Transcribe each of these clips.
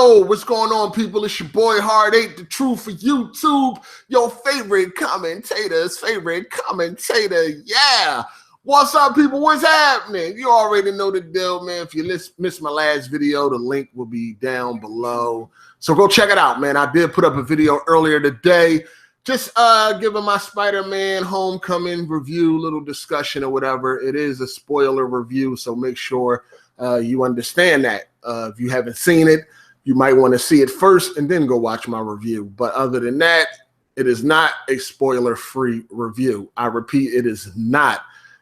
Yo, what's going on, people? It's your boy Hard8, the truth for YouTube, your favorite commentator's favorite commentator. Yeah. What's up, people? What's happening? You already know the deal, man. If you missed my last video, the link will be down below. So go check it out, man. I did put up a video earlier today, just giving my Spider-Man Homecoming review, little discussion or whatever. It is a spoiler review, so make sure you understand that. If you haven't seen it, you might want to see it first and then go watch my review. But other than that, it is not a spoiler-free review. I repeat, it is not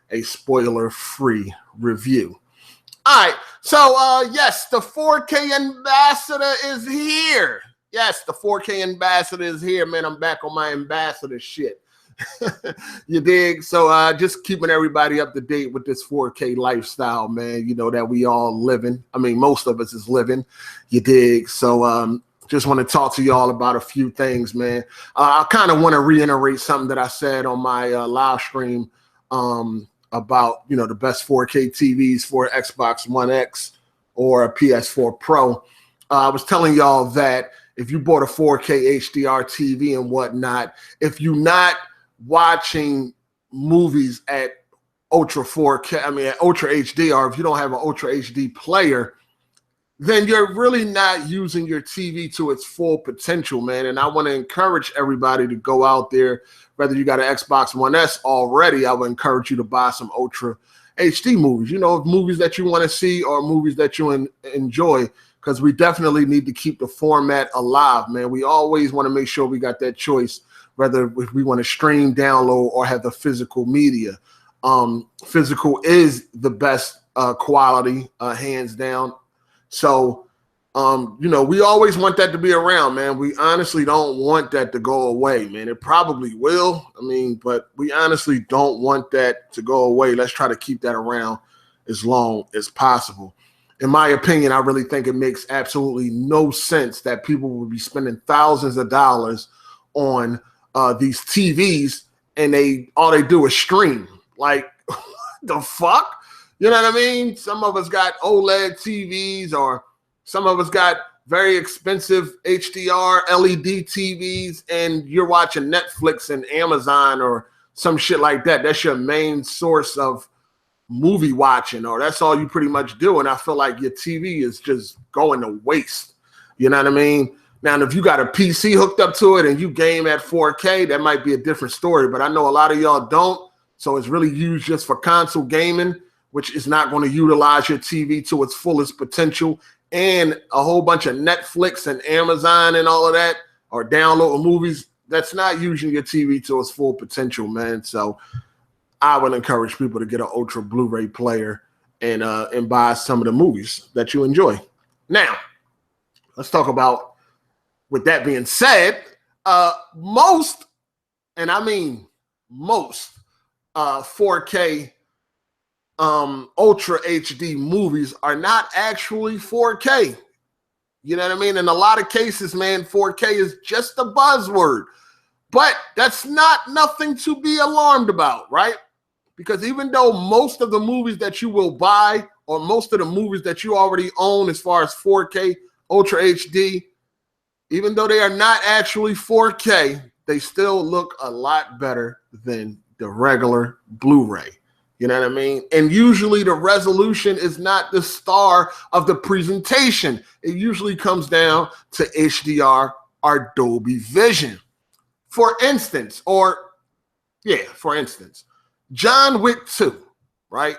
a spoiler-free review. All right, so yes, the 4K ambassador is here. Yes, the 4K ambassador is here, man. I'm back on my ambassador shit. You dig? So just keeping everybody up to date with this 4K lifestyle, man, you know, that we all living. I mean, most of us is living. You dig? So just want to talk to y'all about a few things, man. I kind of want to reiterate something that I said on my live stream about, you know, the best 4K TVs for Xbox One X or a PS4 Pro. I was telling y'all that if you bought a 4K HDR TV and whatnot, if you're not watching movies at Ultra 4K, I mean at Ultra HD, or if you don't have an Ultra HD player, then you're really not using your TV to its full potential, man. And I want to encourage everybody to go out there, whether you got an Xbox One S already, I would encourage you to buy some Ultra HD movies, you know, movies that you want to see or movies that you enjoy, because we definitely need to keep the format alive, man. We always want to make sure we got that choice, whether we want to stream, download, or have the physical media. Physical is the best quality, hands down. So, you know, we always want that to be around, man. We honestly don't want that to go away, man. It probably will. I mean, but we honestly don't want that to go away. Let's try to keep that around as long as possible. In my opinion, I really think it makes absolutely no sense that people would be spending thousands of dollars on these TVs and all they do is stream. Like, the fuck? You know what I mean? Some of us got OLED TVs, or some of us got very expensive HDR LED TVs, and you're watching Netflix and Amazon or some shit like that. That's your main source of movie watching, or that's all you pretty much do. And I feel like your TV is just going to waste. You know what I mean? Now, if you got a PC hooked up to it and you game at 4K, that might be a different story. But I know a lot of y'all don't. So it's really used just for console gaming, which is not going to utilize your TV to its fullest potential. And a whole bunch of Netflix and Amazon and all of that, or downloading movies, that's not using your TV to its full potential, man. So I would encourage people to get an Ultra Blu-ray player and buy some of the movies that you enjoy. Now, let's talk about, with that being said, most, and I mean most, 4K Ultra HD movies are not actually 4K. You know what I mean? In a lot of cases, man, 4K is just a buzzword. But that's not nothing to be alarmed about, right? Because even though most of the movies that you will buy, or most of the movies that you already own as far as 4K Ultra HD, even though they are not actually 4K, they still look a lot better than the regular Blu-ray. You know what I mean? And usually the resolution is not the star of the presentation. It usually comes down to HDR or Dolby Vision. For instance, John Wick 2, right?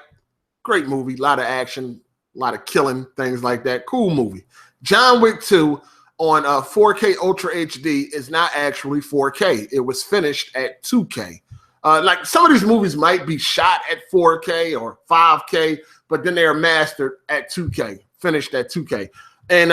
Great movie, a lot of action, a lot of killing, things like that. Cool movie. John Wick 2 on 4K Ultra HD is not actually 4K. It was finished at 2K. Like some of these movies might be shot at 4K or 5K, but then they are mastered at 2K, finished at 2K. And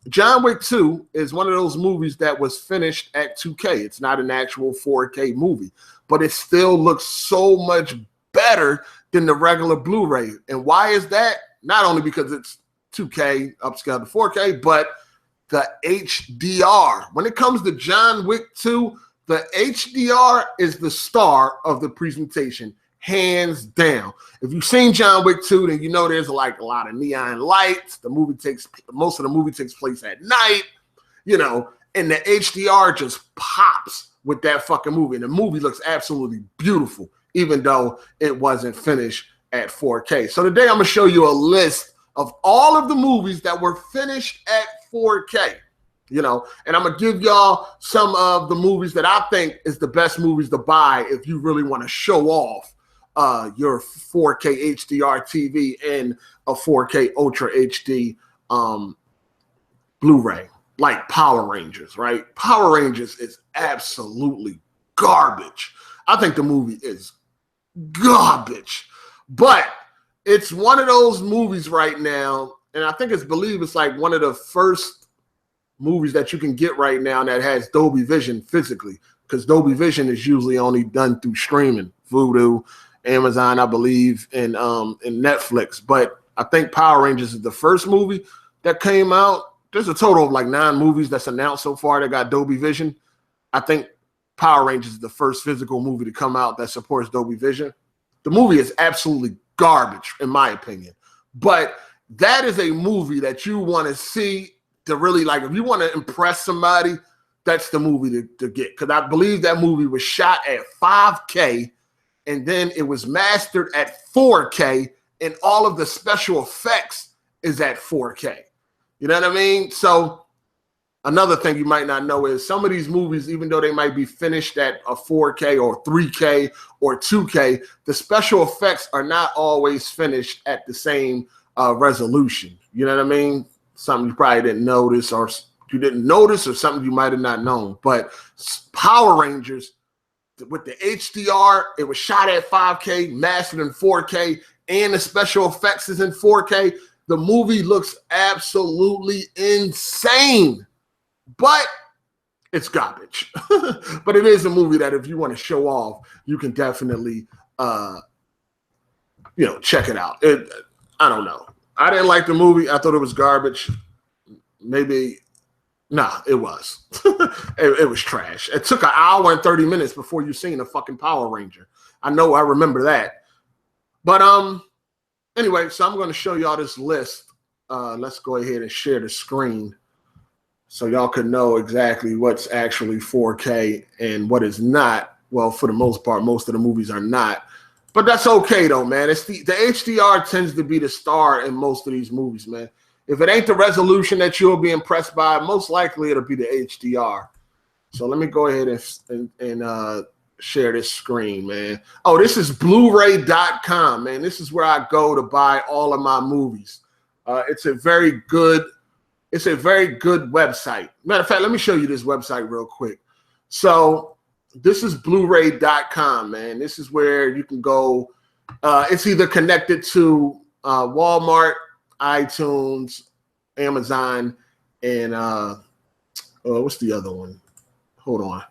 John Wick 2 is one of those movies that was finished at 2K. It's not an actual 4K movie, but it still looks so much better than the regular Blu-ray. And why is that? Not only because it's 2K upscaled to 4K, but the HDR. When it comes to John Wick 2, the HDR is the star of the presentation, hands down. If you've seen John Wick 2, then you know there's like a lot of neon lights. Most of the movie takes place at night, you know, and the HDR just pops with that fucking movie. And the movie looks absolutely beautiful, even though it wasn't finished at 4K. So today I'm gonna show you a list of all of the movies that were finished at 4K. You know, and I'm gonna give y'all some of the movies that I think is the best movies to buy if you really want to show off your 4K HDR TV and a 4K Ultra HD Blu-ray, like Power Rangers, right? Power Rangers is absolutely garbage. I think the movie is garbage, but it's one of those movies right now, and I think it's like one of the first movies that you can get right now that has Dolby Vision physically, because Dolby Vision is usually only done through streaming, Vudu, Amazon, I believe, and Netflix. But I think Power Rangers is the first movie that came out. There's a total of like 9 movies that's announced so far that got Dolby Vision. I think Power Rangers is the first physical movie to come out that supports Dolby Vision. The movie is absolutely garbage, in my opinion. But that is a movie that you want to see to really, like, if you want to impress somebody, that's the movie to get. Because I believe that movie was shot at 5K, and then it was mastered at 4K, and all of the special effects is at 4K. You know what I mean? So another thing you might not know is some of these movies, even though they might be finished at a 4K or 3K or 2K, the special effects are not always finished at the same resolution. You know what I mean? Something you probably didn't notice, or you didn't notice, or something you might have not known. But Power Rangers, with the HDR, it was shot at 5K, mastered in 4K, and the special effects is in 4K. The movie looks absolutely insane, but it's garbage. But it is a movie that if you want to show off, you can definitely, check it out. I don't know. I didn't like the movie. I thought it was garbage. Maybe, nah, it was. it was trash. It took an hour and 30 minutes before you seen a fucking Power Ranger. I know, I remember that. But anyway, so I'm going to show y'all this list. Let's go ahead and share the screen so y'all can know exactly what's actually 4K and what is not. Well, for the most part, most of the movies are not. But that's okay, though, man. It's the HDR tends to be the star in most of these movies, man. If it ain't the resolution that you'll be impressed by, most likely it'll be the HDR. So let me go ahead and share this screen, man. Oh, this is Blu-ray.com, man. This is where I go to buy all of my movies. It's a very good website. Matter of fact, let me show you this website real quick. So this is Blu-ray.com, man. This is where you can go. It's either connected to Walmart, iTunes, Amazon, and what's the other one? Hold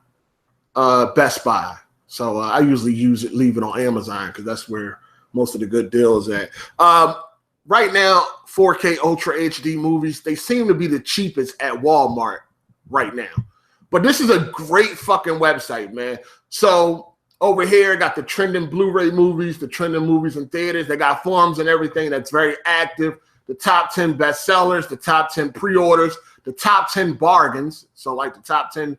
on. Best Buy. So I usually leave it on Amazon because that's where most of the good deals at. Right now, 4K Ultra HD movies, they seem to be the cheapest at Walmart right now. But this is a great fucking website, man. So over here, got the trending Blu-ray movies, the trending movies in theaters. They got forums and everything that's very active. The top 10 bestsellers, the top 10 pre-orders, the top 10 bargains. So like the top 10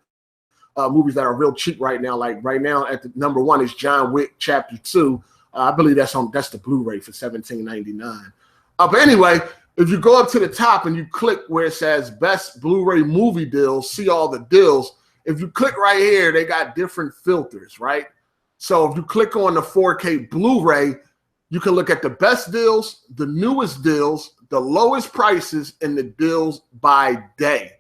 movies that are real cheap right now. Like right now at the number 1 is John Wick Chapter 2. I believe that's the Blu-ray for $17.99. But anyway, if you go up to the top and you click where it says best Blu-ray movie deals, see all the deals. If you click right here, they got different filters, right? So if you click on the 4K Blu-ray, you can look at the best deals, the newest deals, the lowest prices, and the deals by day.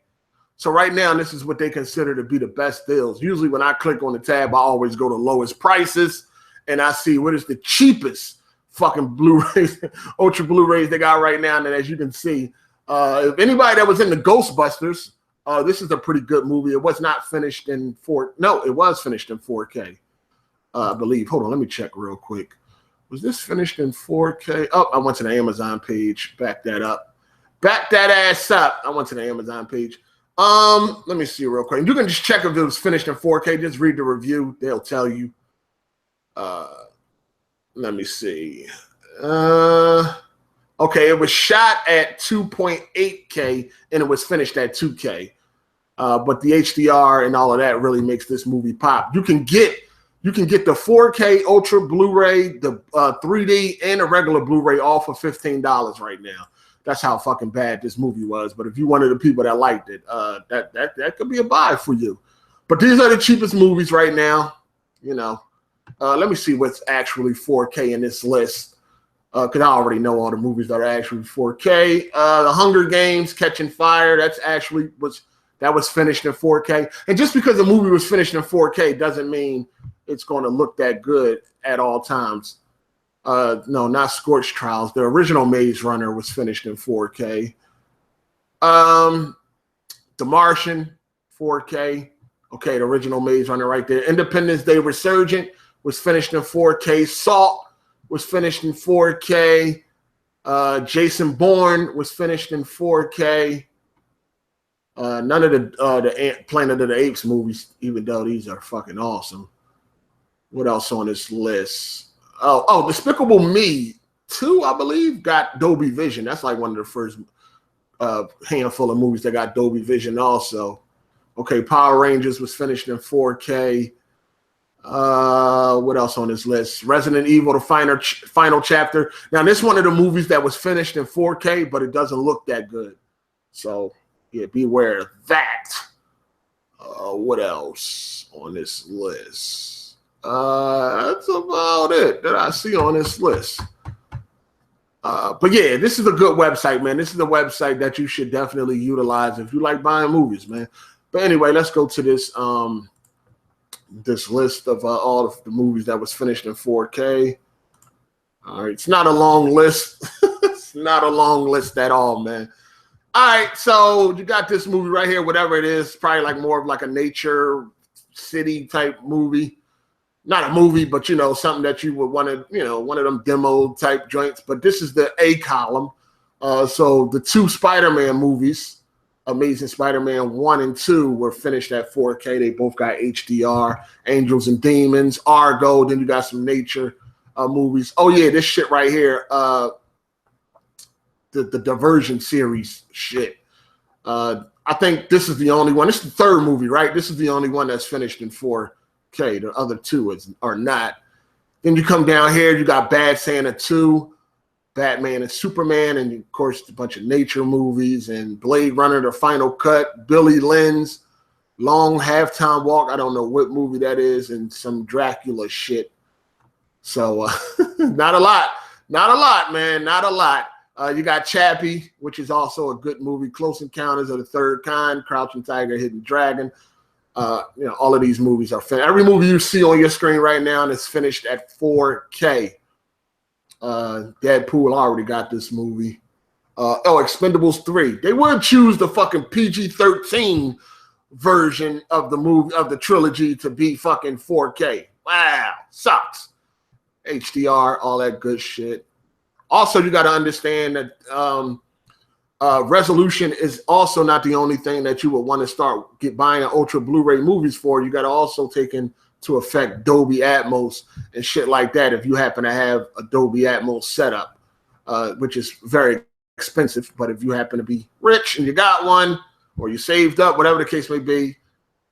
So right now, this is what they consider to be the best deals. Usually when I click on the tab, I always go to lowest prices, and I see what is the cheapest fucking Blu-rays, Ultra Blu-rays they got right now. And as you can see, if anybody that was in the Ghostbusters, this is a pretty good movie. It was not finished in it was finished in 4K, I believe. Hold on, let me check real quick. Was this finished in 4K? Oh, I went to the Amazon page. Back that up. Back that ass up. I went to the Amazon page. Let me see real quick. You can just check if it was finished in 4K. Just read the review. They'll tell you. let me see. Okay, it was shot at 2.8K and it was finished at 2K. But the HDR and all of that really makes this movie pop. You can get the 4K Ultra Blu-ray, the 3D, and a regular Blu-ray all for $15 right now. That's how fucking bad this movie was. But if you're one of the people that liked it, that could be a buy for you. But these are the cheapest movies right now. You know, let me see what's actually 4K in this list. Because I already know all the movies that are actually 4K. The Hunger Games, Catching Fire, that was finished in 4K. And just because the movie was finished in 4K doesn't mean it's going to look that good at all times. No, not Scorched Trials. The original Maze Runner was finished in 4K. The Martian, 4K. Okay, the original Maze Runner right there. Independence Day Resurgent was finished in 4K. Salt was finished in 4K. Jason Bourne was finished in 4K. None of the Planet of the Apes movies, even though these are fucking awesome. What else on this list? Oh, Despicable Me 2, I believe, got Dolby Vision. That's like one of the first handful of movies that got Dolby Vision also. Okay, Power Rangers was finished in 4K. What else on this list? Resident Evil, the final chapter. Now, this is one of the movies that was finished in 4K, but it doesn't look that good. So, yeah, beware of that. What else on this list? That's about it that I see on this list. But yeah, this is a good website, man. This is a website that you should definitely utilize if you like buying movies, man. But anyway, let's go to this this list of all of the movies that was finished in 4K. All right, it's not a long list. It's not a long list at all, man. All right, so you got this movie right here, whatever it is, probably like more of like a nature city type movie. Not a movie, but, you know, something that you would want to, you know, one of them demo type joints. But this is the A column. So the two Spider-Man movies, Amazing Spider-Man 1 and 2, were finished at 4K. They both got HDR, Angels and Demons, Argo. Then you got some nature movies. Oh, yeah, this shit right here. The Diversion series shit. I think this is the only one. This is the third movie, right? This is the only one that's finished in 4K. The other two are not. Then you come down here, you got Bad Santa 2, Batman and Superman, and of course a bunch of nature movies, and Blade Runner, The Final Cut, Billy Lynn's Long Halftime Walk. I don't know what movie that is, and some Dracula shit. So not a lot, man, not a lot. You got Chappie, which is also a good movie. Close Encounters of the Third Kind, Crouching Tiger, Hidden Dragon. You know, all of these movies are finished. Every movie you see on your screen right now is finished at 4K. Deadpool already got this movie. Expendables 3. They would choose the fucking PG-13 version of the movie, of the trilogy, to be fucking 4K. Wow, sucks. HDR, all that good shit. Also, you got to understand that resolution is also not the only thing that you would want to start buying Ultra Blu-ray movies for. You got to also take into effect Dolby Atmos and shit like that if you happen to have a Dolby Atmos setup, which is very expensive. But if you happen to be rich and you got one, or you saved up, whatever the case may be,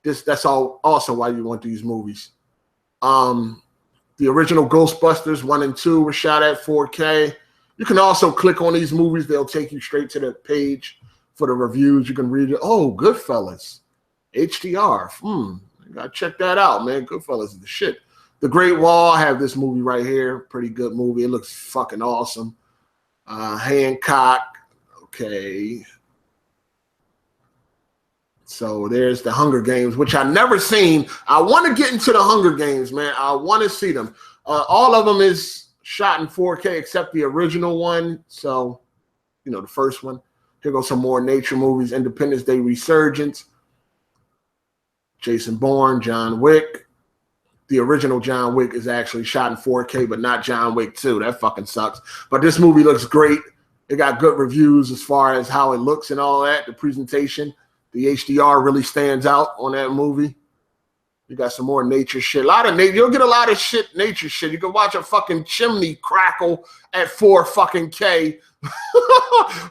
that's all also why you want these movies. The original Ghostbusters 1 and 2 were shot at 4K. You can also click on these movies. They'll take you straight to the page for the reviews. You can read it. Oh, Goodfellas, HDR. I gotta check that out, man. Goodfellas is the shit. The Great Wall, I have this movie right here. Pretty good movie. It looks fucking awesome. Hancock. Okay. So there's the Hunger Games, which I've never seen. I want to get into the Hunger Games, man. I want to see them. All of them is shot in 4K except the original one. So, you know, the first one. Here goes some more nature movies. Independence Day Resurgence. Jason Bourne, John Wick. The original John Wick is actually shot in 4K, but not John Wick 2. That fucking sucks. But this movie looks great. It got good reviews as far as how it looks and all that. The presentation, the HDR really stands out on that movie. You got some more nature shit. A lot of nature. You'll get a lot of shit, nature shit. You can watch a fucking chimney crackle at 4 fucking K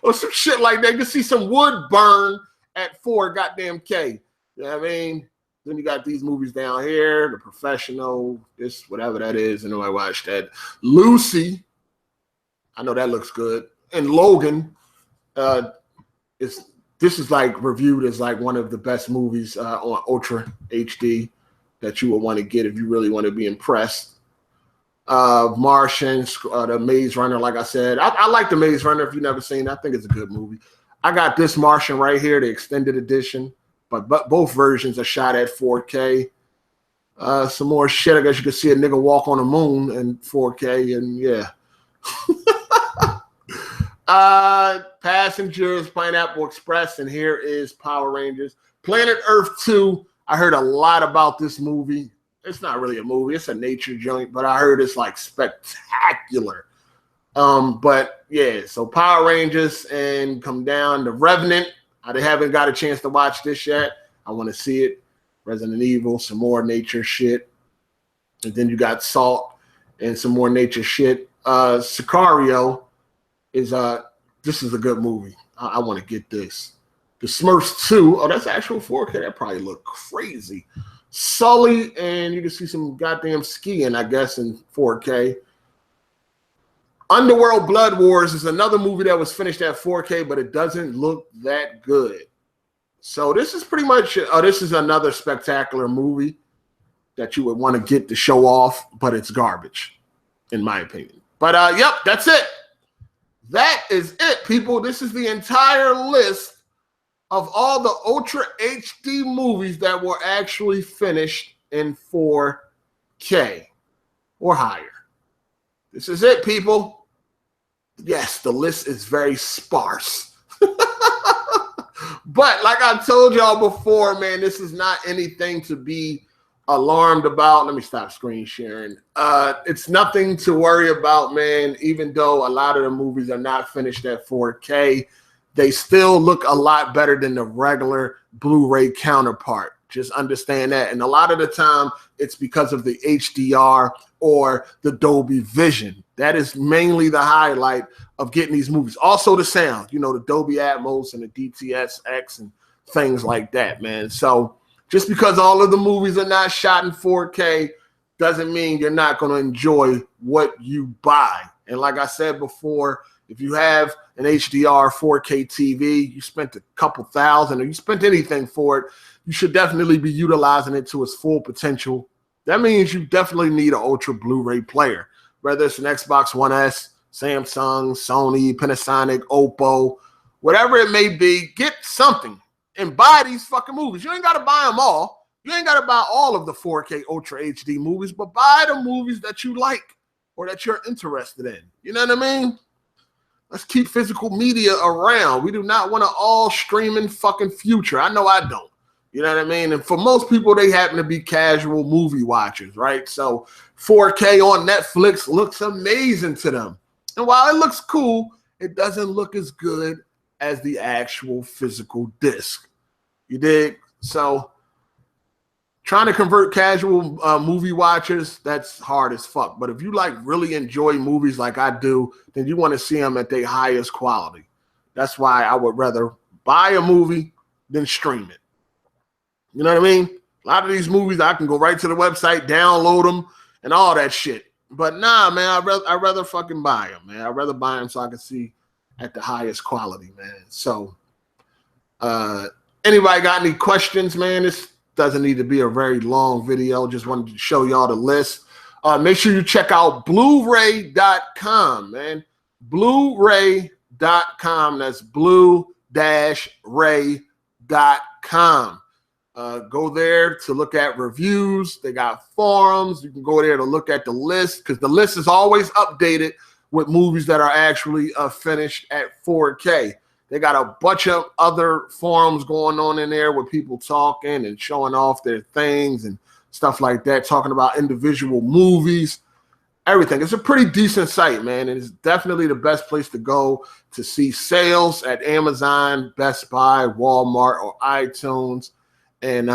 or some shit like that. You can see some wood burn at 4 goddamn K. You know what I mean? Then you got these movies down here, The Professional, this, whatever that is. I know I watched that. Lucy. I know that looks good. And Logan. This is like reviewed as like one of the best movies on Ultra HD that you would want to get if you really want to be impressed. Martian, the Maze Runner, like I said. I like the Maze Runner if you've never seen it. I think it's a good movie. I got this Martian right here, the extended edition, but both versions are shot at 4K. Some more shit. I guess you can see a nigga walk on the moon in 4K, and yeah. Passengers, Pineapple Express, and here is Power Rangers. Planet Earth 2. I heard a lot about this movie. It's not really a movie, it's a nature joint, but I heard it's like spectacular. But yeah, so Power Rangers and come down to Revenant. I haven't got a chance to watch this yet. I want to see it. Resident Evil, some more nature shit. And then you got Salt and some more nature shit. Sicario is this is a good movie. I want to get this. The Smurfs 2. Oh, that's actual 4K. That probably look crazy. Sully, and you can see some goddamn skiing, I guess, in 4K. Underworld Blood Wars is another movie that was finished at 4K, but it doesn't look that good. So this is pretty much, this is another spectacular movie that you would want to get to show off, but it's garbage, in my opinion. But yep, that's it. That is it, people. This is the entire list of all the Ultra HD movies that were actually finished in 4K or higher. This is it, people. Yes, the list is very sparse. But like I told y'all before, man, this is not anything to be alarmed about. Let me stop screen sharing. It's nothing to worry about, man. Even though a lot of the movies are not finished at 4K, they still look a lot better than the regular Blu-ray counterpart. Just understand that. And a lot of the time, it's because of the HDR or the Dolby Vision. That is mainly the highlight of getting these movies. Also the sound, you know, the Dolby Atmos and the DTS:X and things like that, man. So just because all of the movies are not shot in 4K doesn't mean you're not going to enjoy what you buy. And like I said before, if you have an HDR 4K TV, you spent a couple thousand or you spent anything for it, you should definitely be utilizing it to its full potential. That means you definitely need an Ultra Blu-ray player, whether it's an Xbox One S, Samsung, Sony, Panasonic, Oppo, whatever it may be. Get something and buy these fucking movies. You ain't got to buy them all. You ain't got to buy all of the 4K Ultra HD movies, but buy the movies that you like or that you're interested in. You know what I mean? Let's keep physical media around. We do not want an all streaming fucking future. I know I don't. You know what I mean? And for most people, they happen to be casual movie watchers, right? So 4K on Netflix looks amazing to them. And while it looks cool, it doesn't look as good as the actual physical disc. You dig? So trying to convert casual movie watchers, that's hard as fuck. But if you like really enjoy movies like I do, then you want to see them at their highest quality. That's why I would rather buy a movie than stream it. You know what I mean? A lot of these movies, I can go right to the website, download them, and all that shit. But nah, man, I'd rather fucking buy them, man. I'd rather buy them so I can see at the highest quality, man. So, anybody got any questions, man? This doesn't need to be a very long video. Just wanted to show y'all the list. Make sure you check out Blu-ray.com, man. Blu-ray.com. That's blue-ray.com. Go there to look at reviews. They got forums. You can go there to look at the list because the list is always updated with movies that are actually finished at 4K. They got a bunch of other forums going on in there with people talking and showing off their things and stuff like that, talking about individual movies, everything. It's a pretty decent site, man. And it's definitely the best place to go to see sales at Amazon, Best Buy, Walmart, or iTunes. And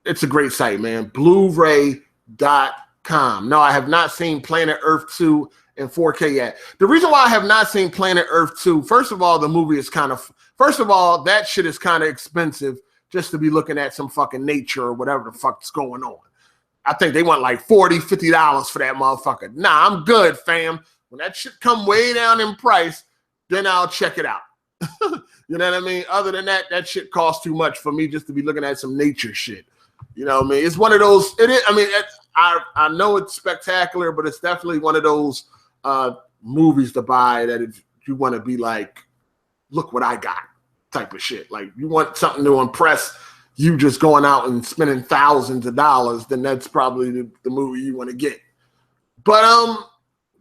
It's a great site, man. Blu-ray.com. No, I have not seen Planet Earth 2 in 4K yet. The reason why I have not seen Planet Earth 2, first of all, the movie is first of all, that shit is kind of expensive just to be looking at some fucking nature or whatever the fuck's going on. I think they want like $40, $50 for that motherfucker. Nah, I'm good, fam. When that shit come way down in price, then I'll check it out. You know what I mean? Other than that, that shit costs too much for me just to be looking at some nature shit. You know what I mean? It's one of those, it is, I mean, I know it's spectacular, but it's definitely one of those movies to buy that if you want to be like, look what I got type of shit. Like you want something to impress you just going out and spending thousands of dollars, then that's probably the movie you want to get. But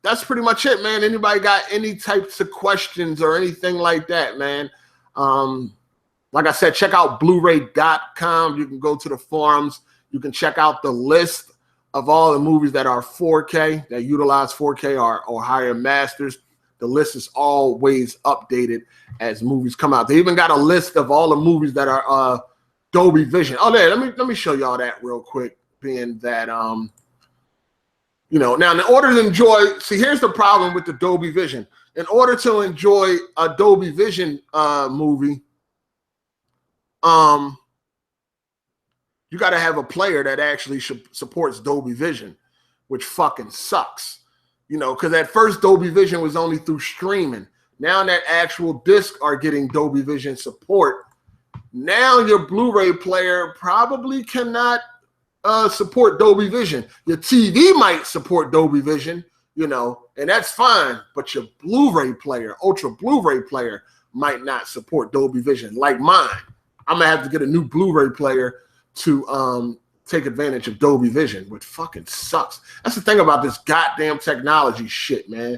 that's pretty much it, man. Anybody got any types of questions or anything like that, man? Like I said, check out Blu-ray.com. You can go to the forums. You can check out the list of all the movies that are 4K, that utilize 4K or higher masters. The list is always updated as movies come out. They even got a list of all the movies that are Dolby Vision. Oh, there, let me show y'all that real quick, being that you know, now in order to enjoy, see, here's the problem with the Dolby Vision. In order to enjoy a Dolby Vision movie, you got to have a player that actually supports Dolby Vision, which fucking sucks. You know, because at first Dolby Vision was only through streaming. Now that actual discs are getting Dolby Vision support, now your Blu-ray player probably cannot support Dolby Vision. Your TV might support Dolby Vision, you know, and that's fine, but your Blu-ray player, Ultra Blu-ray player, might not support Dolby Vision like mine. I'm gonna have to get a new Blu-ray player to take advantage of Dolby Vision, which fucking sucks. That's the thing about this goddamn technology shit, man.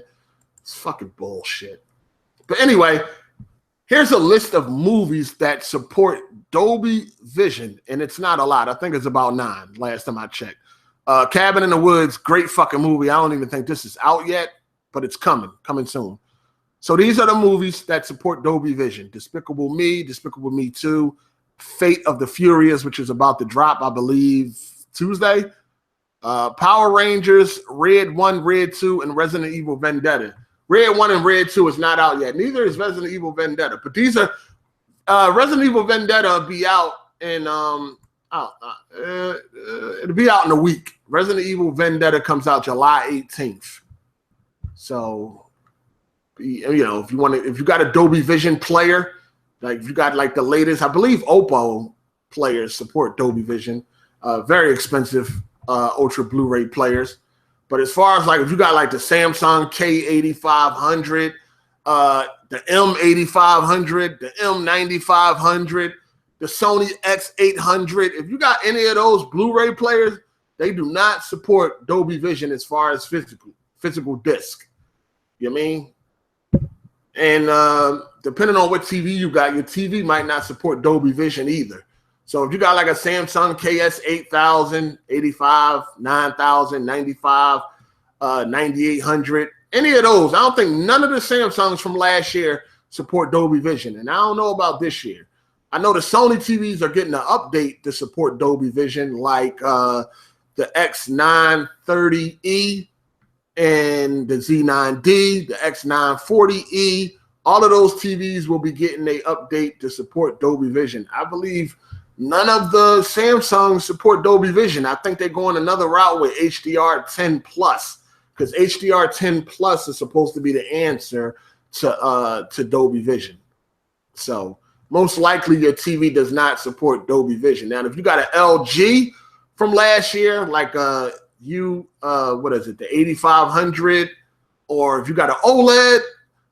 It's fucking bullshit. But anyway, here's a list of movies that support Dolby Vision, and it's not a lot. I think it's about 9 last time I checked. Cabin in the Woods, great fucking movie. I don't even think this is out yet, but it's coming soon. So these are the movies that support Dolby Vision. Despicable Me 2, Fate of the Furious, which is about to drop, I believe, Tuesday. Power Rangers, Red 1, Red 2, and Resident Evil Vendetta. Red 1 and Red 2 is not out yet. Neither is Resident Evil Vendetta. But these are Resident Evil Vendetta will be out in it'll be out in a week. Resident Evil Vendetta comes out July 18th. So, you know, if you got a Dolby Vision player, like if you got like the latest, I believe Oppo players support Dolby Vision. Very expensive Ultra Blu-ray players. But as far as like if you got like the Samsung K8500, the M8500, the M9500, the Sony X800, if you got any of those Blu-ray players, they do not support Dolby Vision as far as physical disc. You know what I mean? And depending on what TV you got, your TV might not support Dolby Vision either. So if you got like a Samsung KS8000, 85, 9000, 95, 9800, any of those, I don't think none of the Samsungs from last year support Dolby Vision. And I don't know about this year. I know the Sony TVs are getting an update to support Dolby Vision, like the X930E and the Z9D, the X940E. All of those TVs will be getting an update to support Dolby Vision. I believe none of the Samsungs support Dolby Vision. I think they're going another route with HDR10 Plus, because HDR10 Plus is supposed to be the answer to Dolby Vision. So most likely your TV does not support Dolby Vision. Now, if you got an LG from last year, like what is it, the 8500, or if you got an OLED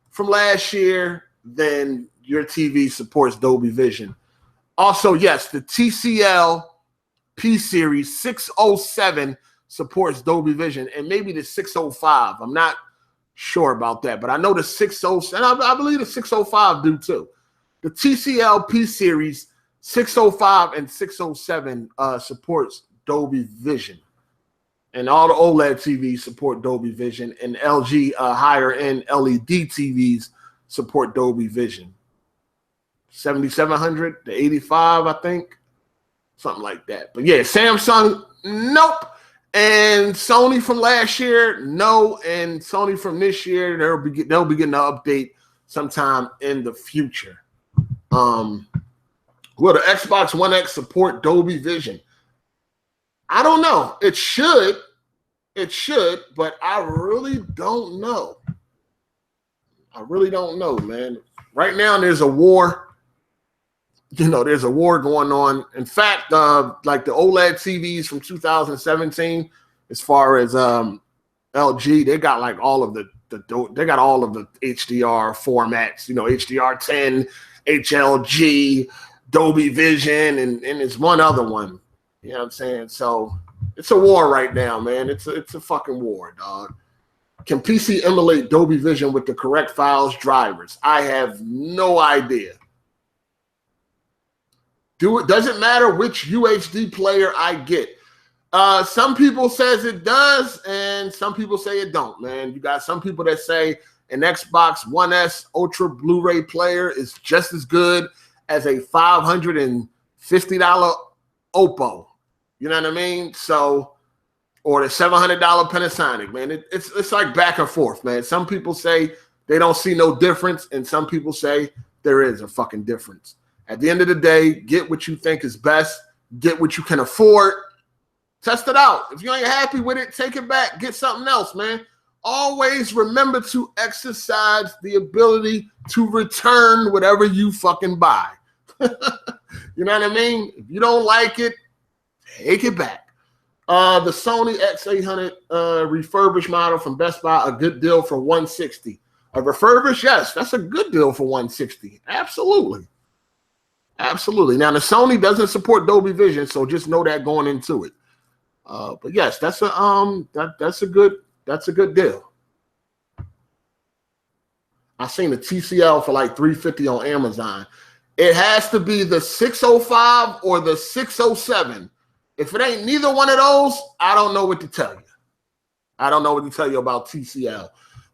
from last year, then your TV supports Dolby Vision. Also, yes, the TCL P Series 607 supports Dolby Vision, and maybe the 605. I'm not sure about that, but I know the 607, and I believe the 605 do too. The TCL P Series 605 and 607 supports Dolby Vision. And all the OLED TVs support Dolby Vision, and LG higher end LED TVs support Dolby Vision. 7700, the 85, I think, something like that. But yeah, Samsung, nope. And Sony from last year, no. And Sony from this year, they'll be getting an update sometime in the future. Will the Xbox One X support Dolby Vision? I don't know. It should, but I really don't know. I really don't know, man. Right now, there's a war. There's a war going on. In fact, like the OLED TVs from 2017, as far as LG, they got like all of the HDR formats. HDR10, HLG, Dolby Vision, and there's one other one. You know what I'm saying? So it's a war right now, man. It's a fucking war, dog. Can PC emulate Dolby Vision with the correct files drivers? I have no idea. Does it matter which UHD player I get? Some people says it does, and some people say it don't, man. You got some people that say an Xbox One S Ultra Blu-ray player is just as good as a $550 Oppo. You know what I mean? So, or the $700 Panasonic, man. It's like back and forth, man. Some people say they don't see no difference, and some people say there is a fucking difference. At the end of the day, get what you think is best. Get what you can afford. Test it out. If you ain't happy with it, take it back. Get something else, man. Always remember to exercise the ability to return whatever you fucking buy. You know what I mean? If you don't like it, take it back. The Sony X800 refurbished model from Best Buy, a good deal for $160. A refurbished, yes, that's a good deal for $160. Absolutely. Absolutely. Now the Sony doesn't support Dolby Vision, so just know that going into it. But yes, that's a good deal. I seen a TCL for like $350 on Amazon. It has to be the 605 or the 607. If it ain't neither one of those, I don't know what to tell you. I don't know what to tell you about TCL.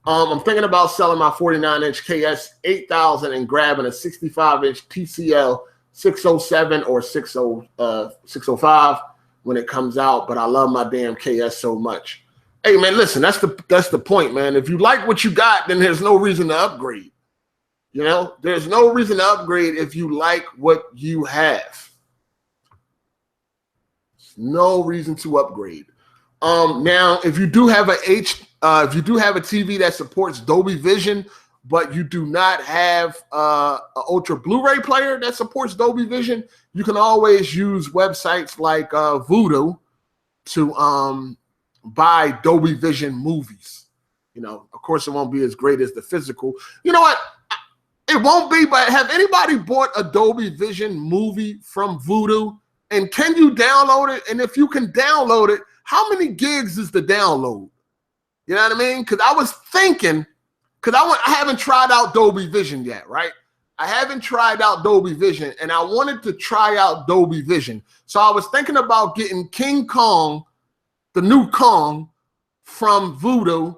I'm thinking about selling my 49-inch KS 8000 and grabbing a 65-inch TCL 607 or 605 when it comes out, but I love my damn KS so much. Hey, man, listen, that's the point, man. If you like what you got, then there's no reason to upgrade. There's no reason to upgrade if you like what you have. No reason to upgrade. Now, if you do have a TV that supports Dolby Vision, but you do not have an Ultra Blu-ray player that supports Dolby Vision, you can always use websites like Vudu to buy Dolby Vision movies. Of course, it won't be as great as the physical. You know what? It won't be, but have anybody bought a Dolby Vision movie from Vudu? And can you download it? And if you can download it, how many gigs is the download? You know what I mean? Because I was thinking, I haven't tried out Dolby Vision yet, right? I haven't tried out Dolby Vision, and I wanted to try out Dolby Vision. So I was thinking about getting King Kong, the new Kong, from Vudu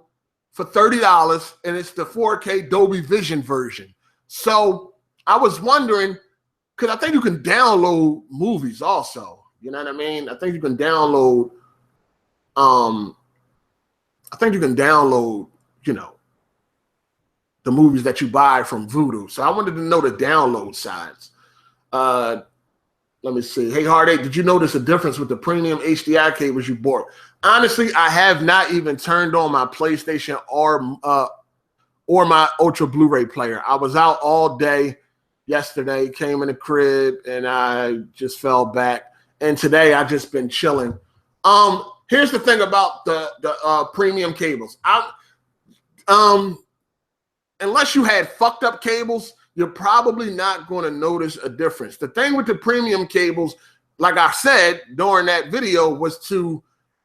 for $30, and it's the 4K Dolby Vision version. So I was wondering, because I think you can download movies also. You know what I mean? I think you can download, the movies that you buy from Vudu. So I wanted to know the download sides. Let me see. Hey, Hard8, did you notice a difference with the premium HDI cables you bought? Honestly, I have not even turned on my PlayStation or my Ultra Blu-ray player. I was out all day yesterday, came in the crib, and I just fell back. And today I just been chilling. Here's the thing about the premium cables. Unless you had fucked up cables, you're probably not going to notice a difference. The thing with the premium cables, like I said during that video,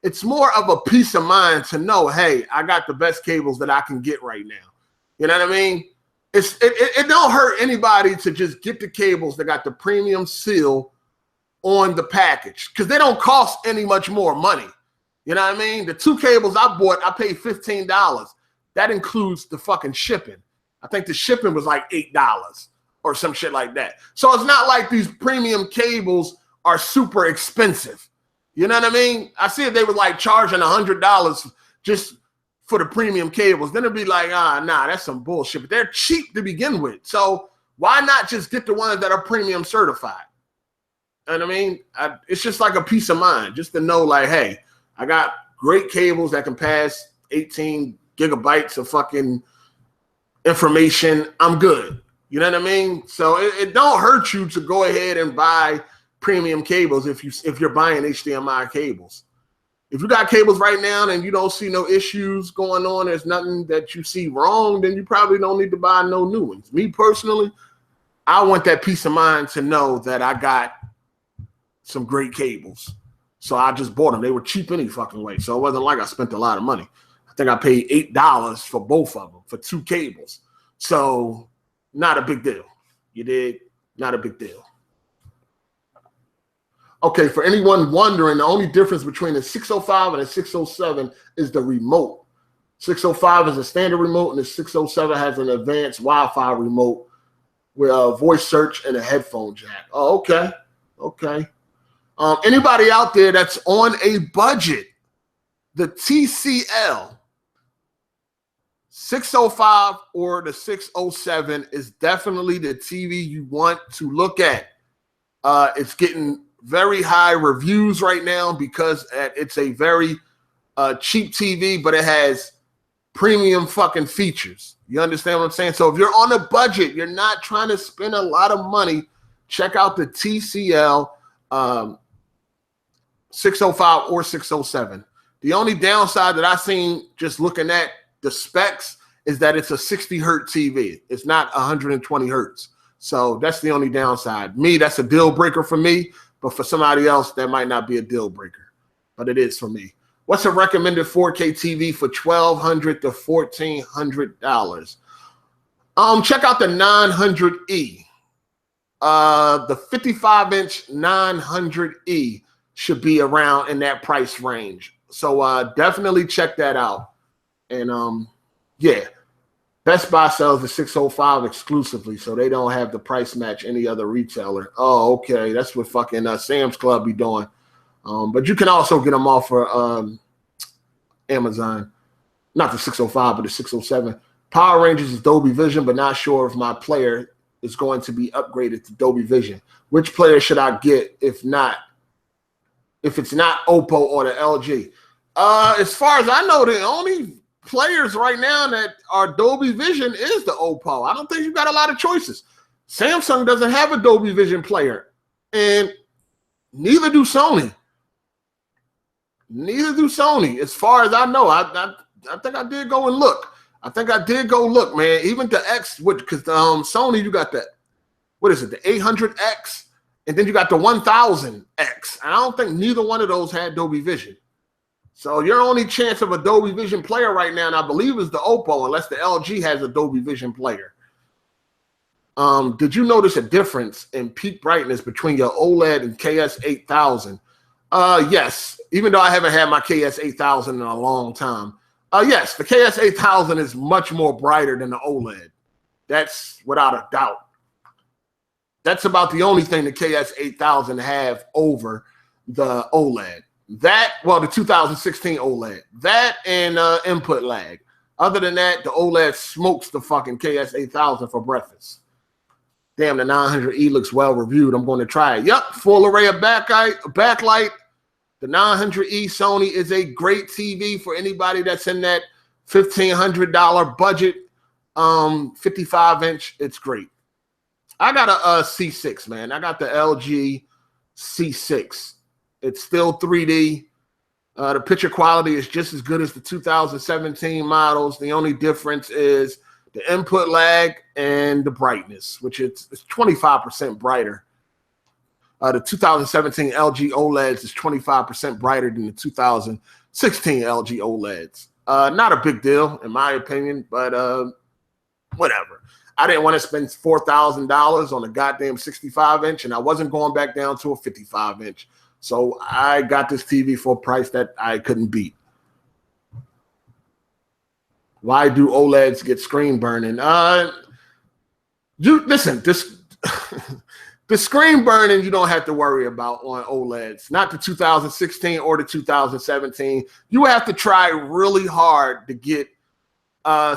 it's more of a peace of mind to know, hey, I got the best cables that I can get right now. You know what I mean? It don't hurt anybody to just get the cables that got the premium seal on the package, because they don't cost any much more money. You know what I mean? The two cables I bought, I paid $15. That includes the fucking shipping. I think the shipping was like $8 or some shit like that. So it's not like these premium cables are super expensive. You know what I mean? I see if they were like charging $100 just for the premium cables, then it'd be like, nah, that's some bullshit. But they're cheap to begin with. So why not just get the ones that are premium certified? You know what I mean? It's just like a peace of mind, just to know like, hey, I got great cables that can pass 18 gigabytes of fucking information. I'm good. You know what I mean? So it don't hurt you to go ahead and buy premium cables if you're buying HDMI cables. If you got cables right now and you don't see no issues going on, there's nothing that you see wrong, then you probably don't need to buy no new ones. Me personally, I want that peace of mind to know that I got some great cables. So I just bought them. They were cheap any fucking way. So it wasn't like I spent a lot of money. I think I paid $8 for both of them for 2 cables. So not a big deal. You dig? Not a big deal. Okay, for anyone wondering, the only difference between a 605 and a 607 is the remote. 605 is a standard remote, and the 607 has an advanced Wi-Fi remote with a voice search and a headphone jack. Oh, okay. Okay. Anybody out there that's on a budget, the TCL 605 or the 607 is definitely the TV you want to look at. It's getting very high reviews right now because it's a very cheap TV, but it has premium fucking features. You understand what I'm saying? So if you're on a budget, you're not trying to spend a lot of money, check out the TCL 605 or 607. The only downside that I've seen just looking at the specs is that it's a 60 hertz TV. It's not 120 hertz. So that's the only downside. That's a deal breaker for me. But for somebody else, that might not be a deal breaker, but it is for me. What's a recommended 4K TV for $1,200 to $1,400? Check out the 900E. The 55-inch 900E should be around in that price range. So definitely check that out. And yeah, Best Buy sells the 605 exclusively, so they don't have the price match any other retailer. Oh, okay. That's what fucking Sam's Club be doing. But you can also get them off for Amazon. Not the 605, but the 607. Power Rangers is Dolby Vision, but not sure if my player is going to be upgraded to Dolby Vision. Which player should I get if it's not Oppo or the LG? As far as I know, the only players right now that are Dolby Vision is the Oppo. I don't think you've got a lot of choices. Samsung doesn't have a Dolby Vision player, and neither do Sony. Neither do Sony. As far as I know, I think I did go and look. Man. Even the X, because Sony, you got that. What is it? The 800X, and then you got the 1000X. I don't think neither one of those had Dolby Vision. So your only chance of a Dolby Vision player right now, and I believe, is the Oppo, unless the LG has a Dolby Vision player. Did you notice a difference in peak brightness between your OLED and KS8000? Yes, even though I haven't had my KS8000 in a long time. Yes, the KS8000 is much more brighter than the OLED. That's without a doubt. That's about the only thing the KS8000 have over the OLED. The 2016 OLED. That and input lag. Other than that, the OLED smokes the fucking KS8000 for breakfast. Damn, the 900E looks well reviewed. I'm going to try it. Yep, full array of backlight. The 900E Sony is a great TV for anybody that's in that $1,500 budget. 55-inch, it's great. I got a C6, man. I got the LG C6. It's still 3D. The picture quality is just as good as the 2017 models. The only difference is the input lag and the brightness, which it's 25% brighter. The 2017 LG OLEDs is 25% brighter than the 2016 LG OLEDs. Not a big deal, in my opinion, but whatever. I didn't want to spend $4,000 on a goddamn 65-inch, and I wasn't going back down to a 55-inch. So I got this TV for a price that I couldn't beat. Why do OLEDs get screen burning? Listen, The screen burning you don't have to worry about on OLEDs, not the 2016 or the 2017. You have to try really hard to get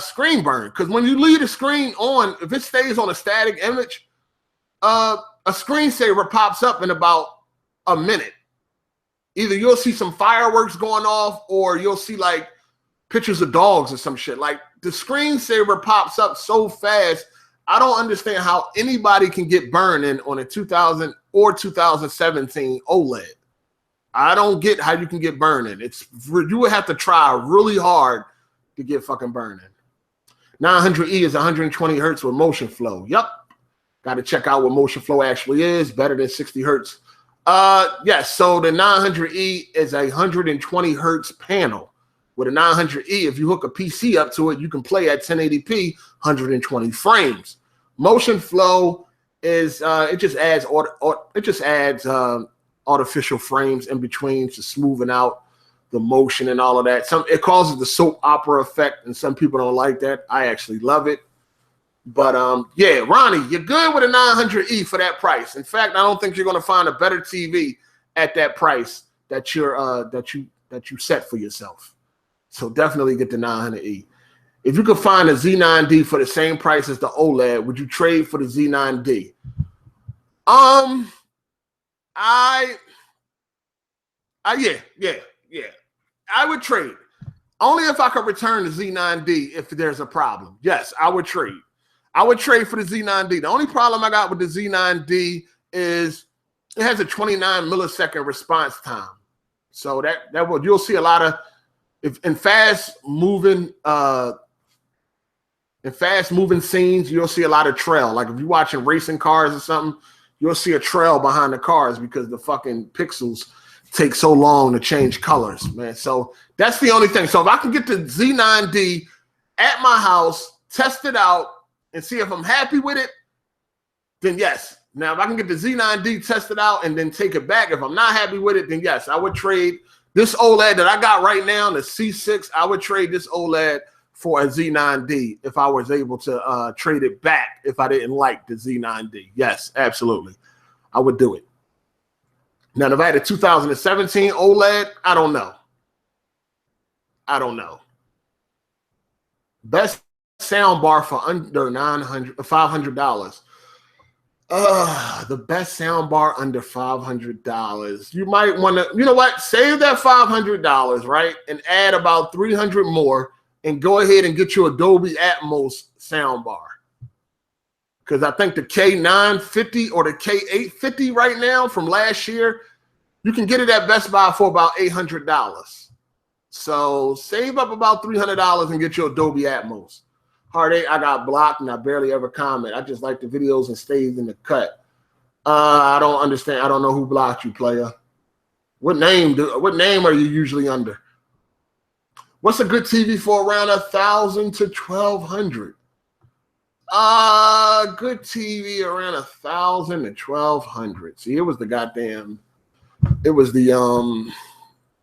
screen burn, because when you leave the screen on, if it stays on a static image, a screensaver pops up in about a minute. Either you'll see some fireworks going off, or you'll see like pictures of dogs or some shit. Like the screensaver pops up so fast. I don't understand how anybody can get burning on a 2000 or 2017 OLED. I don't get how you can get burning. You would have to try really hard to get fucking burning. 900E is 120 hertz with motion flow. Yep. Got to check out what motion flow actually is. Better than 60 hertz. Yes. So the 900E is a 120 hertz panel. With a 900E, if you hook a PC up to it, you can play at 1080p, 120 frames. Motion flow is it just adds artificial frames in between to smoothen out the motion and all of that. It causes the soap opera effect, and some people don't like that. I actually love it. But yeah, Ronnie, you're good with a 900E for that price. In fact, I don't think you're going to find a better TV at that price that you set for yourself. So definitely get the 900E. If you could find a Z9D for the same price as the OLED, would you trade for the Z9D? Yeah. I would trade. Only if I could return the Z9D if there's a problem. Yes, I would trade. I would trade for the Z9D. The only problem I got with the Z9D is it has a 29 millisecond response time. So you'll see a lot of in fast moving scenes, you'll see a lot of trail. Like if you're watching racing cars or something, you'll see a trail behind the cars because the fucking pixels take so long to change colors, man. So that's the only thing. So if I can get the Z9D at my house, test it out, and see if I'm happy with it, then yes. Now, if I can get the Z9D tested out and then take it back, if I'm not happy with it, then yes, I would trade this OLED that I got right now, the C6, I would trade this OLED for a Z9D if I was able to trade it back if I didn't like the Z9D. Yes, absolutely. I would do it. Now, if I had a 2017 OLED, I don't know. Best sound bar for under $500. The best sound bar under $500. You might want to, you know what? Save that $500, right? And add about 300 more and go ahead and get you a Dolby Atmos sound bar. Because I think the K950 or the K850 right now from last year, you can get it at Best Buy for about $800. So save up about $300 and get you a Dolby Atmos. Hard8, I got blocked and I barely ever comment. I just like the videos and stays in the cut. I don't understand. I don't know who blocked you, player. What name are you usually under? What's a good TV for around $1,000 to $1,200? Good TV around $1,000 to $1,200. See, it was the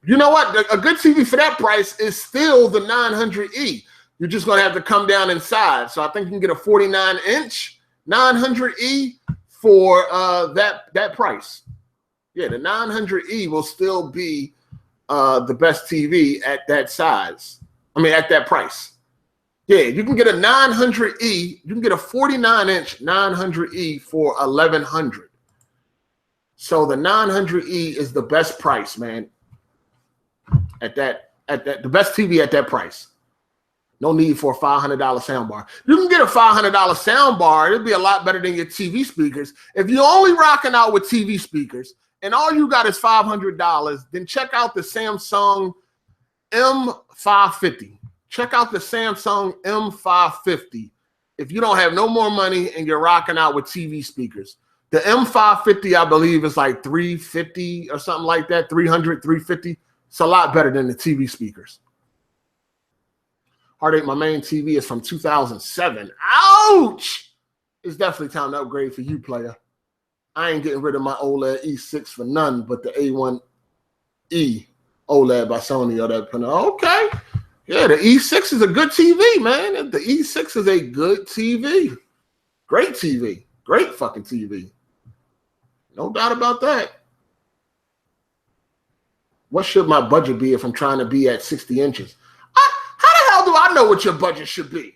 you know what? A good TV for that price is still the 900E. You're just going to have to come down inside. So I think you can get a 49-inch 900E for that price. Yeah, the 900E will still be the best TV at that size. I mean, at that price. Yeah, you can get a 900E. You can get a 49-inch 900E for $1,100. So the 900E is the best price, man. The best TV at that price. No need for a $500 soundbar. You can get a $500 soundbar. It'd be a lot better than your TV speakers. If you're only rocking out with TV speakers and all you got is $500, then check out the Samsung M550. Check out the Samsung M550 if you don't have no more money and you're rocking out with TV speakers. The M550, I believe, is like $350 or something like that, $300, $350. It's a lot better than the TV speakers. Hard8, my main TV is from 2007. Ouch! It's definitely time to upgrade for you, player. I ain't getting rid of my OLED E6 for none but the A1E OLED by Sony or that. Okay. Yeah, the E6 is a good TV, man. The E6 is a good TV. Great TV. Great fucking TV. No doubt about that. What should my budget be if I'm trying to be at 60 inches? How the hell do I know what your budget should be?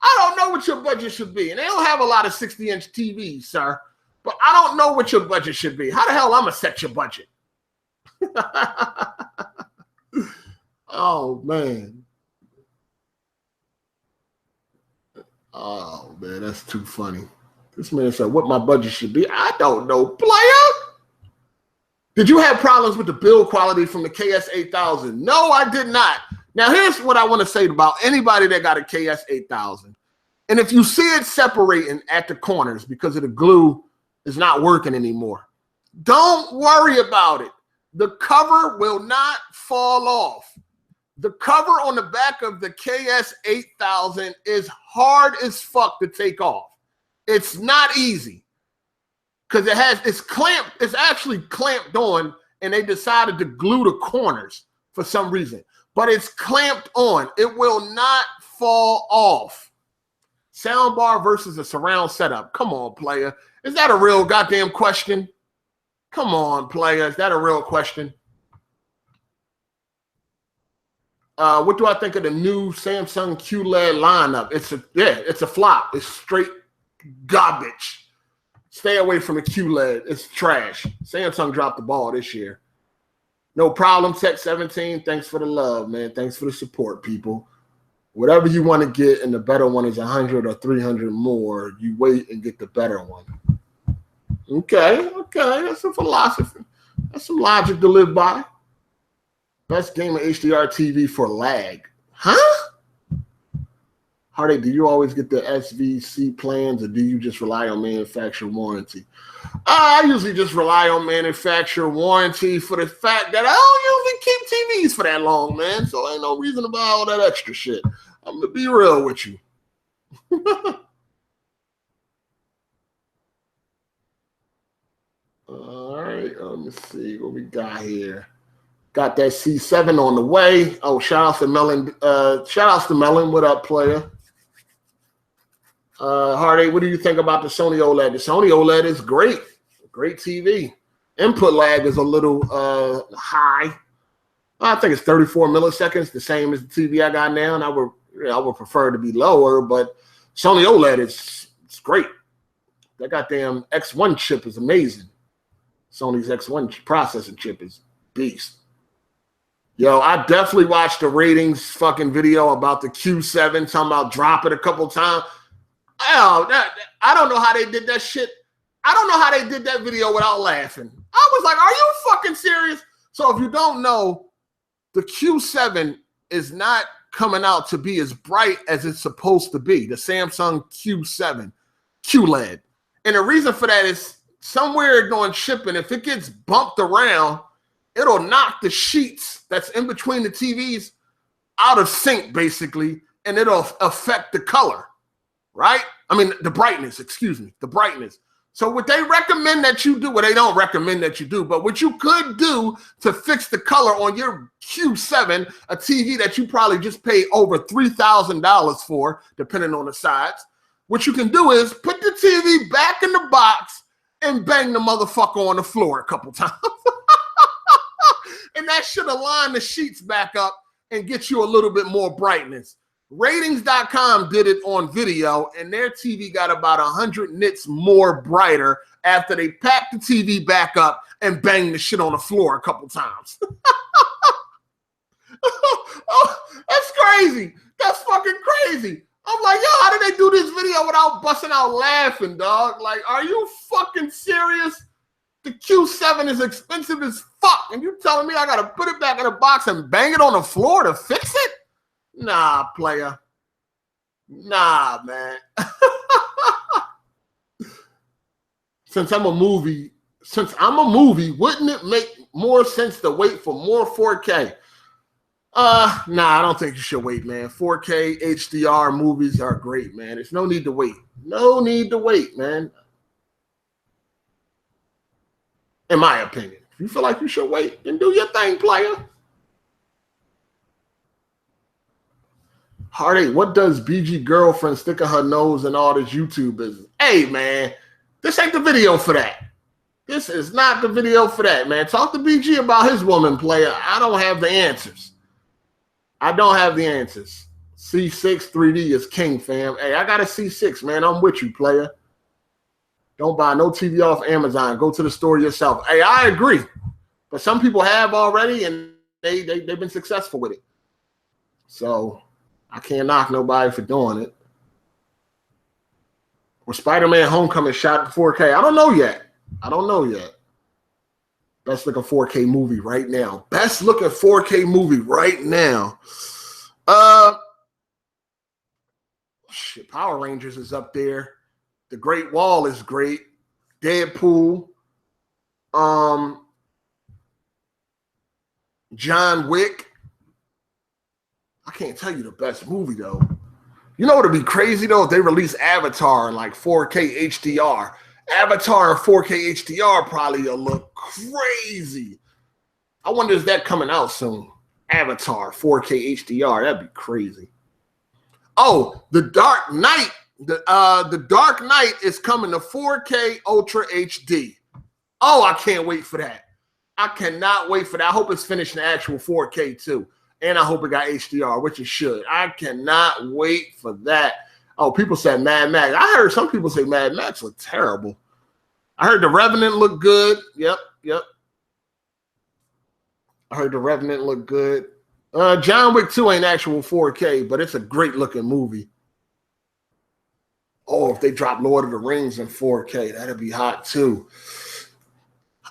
I don't know what your budget should be. And they don't have a lot of 60-inch TVs, sir. But I don't know what your budget should be. How the hell I'm going to set your budget? Oh, man. Oh, man, that's too funny. This man said what my budget should be. I don't know, player. Did you have problems with the build quality from the KS8000? No, I did not. Now, here's what I want to say about anybody that got a KS8000. And if you see it separating at the corners because of the glue is not working anymore, don't worry about it. The cover will not fall off. The cover on the back of the KS8000 is hard as fuck to take off. It's not easy because it's clamped. It's actually clamped on, and they decided to glue the corners for some reason. But it's clamped on. It will not fall off. Soundbar versus a surround setup. Come on, player. Is that a real goddamn question? Come on, player. Is that a real question? What do I think of the new Samsung QLED lineup? It's a flop. It's straight garbage. Stay away from the QLED. It's trash. Samsung dropped the ball this year. No problem, Tech 17. Thanks for the love, man. Thanks for the support, people. Whatever you want to get, and the better one is 100 or 300 more, you wait and get the better one. Okay. That's a philosophy. That's some logic to live by. Best gamer HDR TV for lag. Huh? Hard8, do you always get the SVC plans, or do you just rely on manufacturer warranty? I usually just rely on manufacturer warranty for the fact that I don't usually keep TVs for that long, man. So ain't no reason to buy all that extra shit. I'm going to be real with you. All right, let me see what we got here. Got that C7 on the way. Oh, shout out to Melon. Shout outs to Melon. What up, player? Hard8, what do you think about the Sony OLED? The Sony OLED is great. Great TV. Input lag is a little high. I think it's 34 milliseconds, the same as the TV I got now, and I would prefer it to be lower, but Sony OLED it's great. That goddamn X1 chip is amazing. Sony's X1 processing chip is beast. Yo, I definitely watched the ratings fucking video about the Q7, talking about drop it a couple times. Oh, I don't know how they did that shit. I don't know how they did that video without laughing. I was like, are you fucking serious? So if you don't know, the Q7 is not coming out to be as bright as it's supposed to be. The Samsung Q7 QLED. And the reason for that is somewhere during shipping, if it gets bumped around, it'll knock the sheets that's in between the TVs out of sync, basically, and it'll affect the color. Right? I mean, the brightness, the brightness. So what they recommend that you do, well, they don't recommend that you do, but what you could do to fix the color on your Q7, a TV that you probably just paid over $3,000 for, depending on the size, what you can do is put the TV back in the box and bang the motherfucker on the floor a couple times. And that should align the sheets back up and get you a little bit more brightness. Ratings.com did it on video, and their TV got about 100 nits more brighter after they packed the TV back up and banged the shit on the floor a couple times. Oh, that's crazy. That's fucking crazy. I'm like, yo, how did they do this video without busting out laughing, dog? Like, are you fucking serious? The Q7 is expensive as fuck, and you telling me I got to put it back in the box and bang it on the floor to fix it? Nah, player. Nah, man. Since I'm a movie, wouldn't it make more sense to wait for more 4K? Nah, I don't think you should wait, man. 4K HDR movies are great, man. There's no need to wait. No need to wait, man. In my opinion. If you feel like you should wait, then do your thing, player. Hard8, what does BG girlfriend stick in her nose and all this YouTube business? Hey, man, This ain't the video for that. This is not the video for that, man. Talk to BG about his woman player. I don't have the answers. I don't have the answers. C6 3D is king, fam. Hey, I got a C6, man. I'm with you, player. Don't buy no TV off Amazon. Go to the store yourself. Hey, I agree. But some people have already, and they've been successful with it. So I can't knock nobody for doing it. Or Spider-Man Homecoming shot in 4K. I don't know yet. Best looking 4K movie right now. Best looking 4K movie right now. Shit, Power Rangers is up there. The Great Wall is great. Deadpool. John Wick. I can't tell you the best movie though. You know what would be crazy though if they release Avatar in like 4K HDR. Avatar in 4K HDR probably will look crazy. I wonder is that coming out soon? Avatar 4K HDR, that'd be crazy. Oh, The Dark Knight. The Dark Knight is coming to 4K Ultra HD. Oh, I can't wait for that. I cannot wait for that. I hope it's finished in actual 4K too. And I hope it got HDR, which it should. I cannot wait for that. Oh, people said Mad Max. I heard some people say Mad Max looked terrible. I heard The Revenant looked good. Yep. I heard The Revenant looked good. John Wick 2 ain't actual 4K, but it's a great looking movie. Oh, if they drop Lord of the Rings in 4K, that'd be hot too.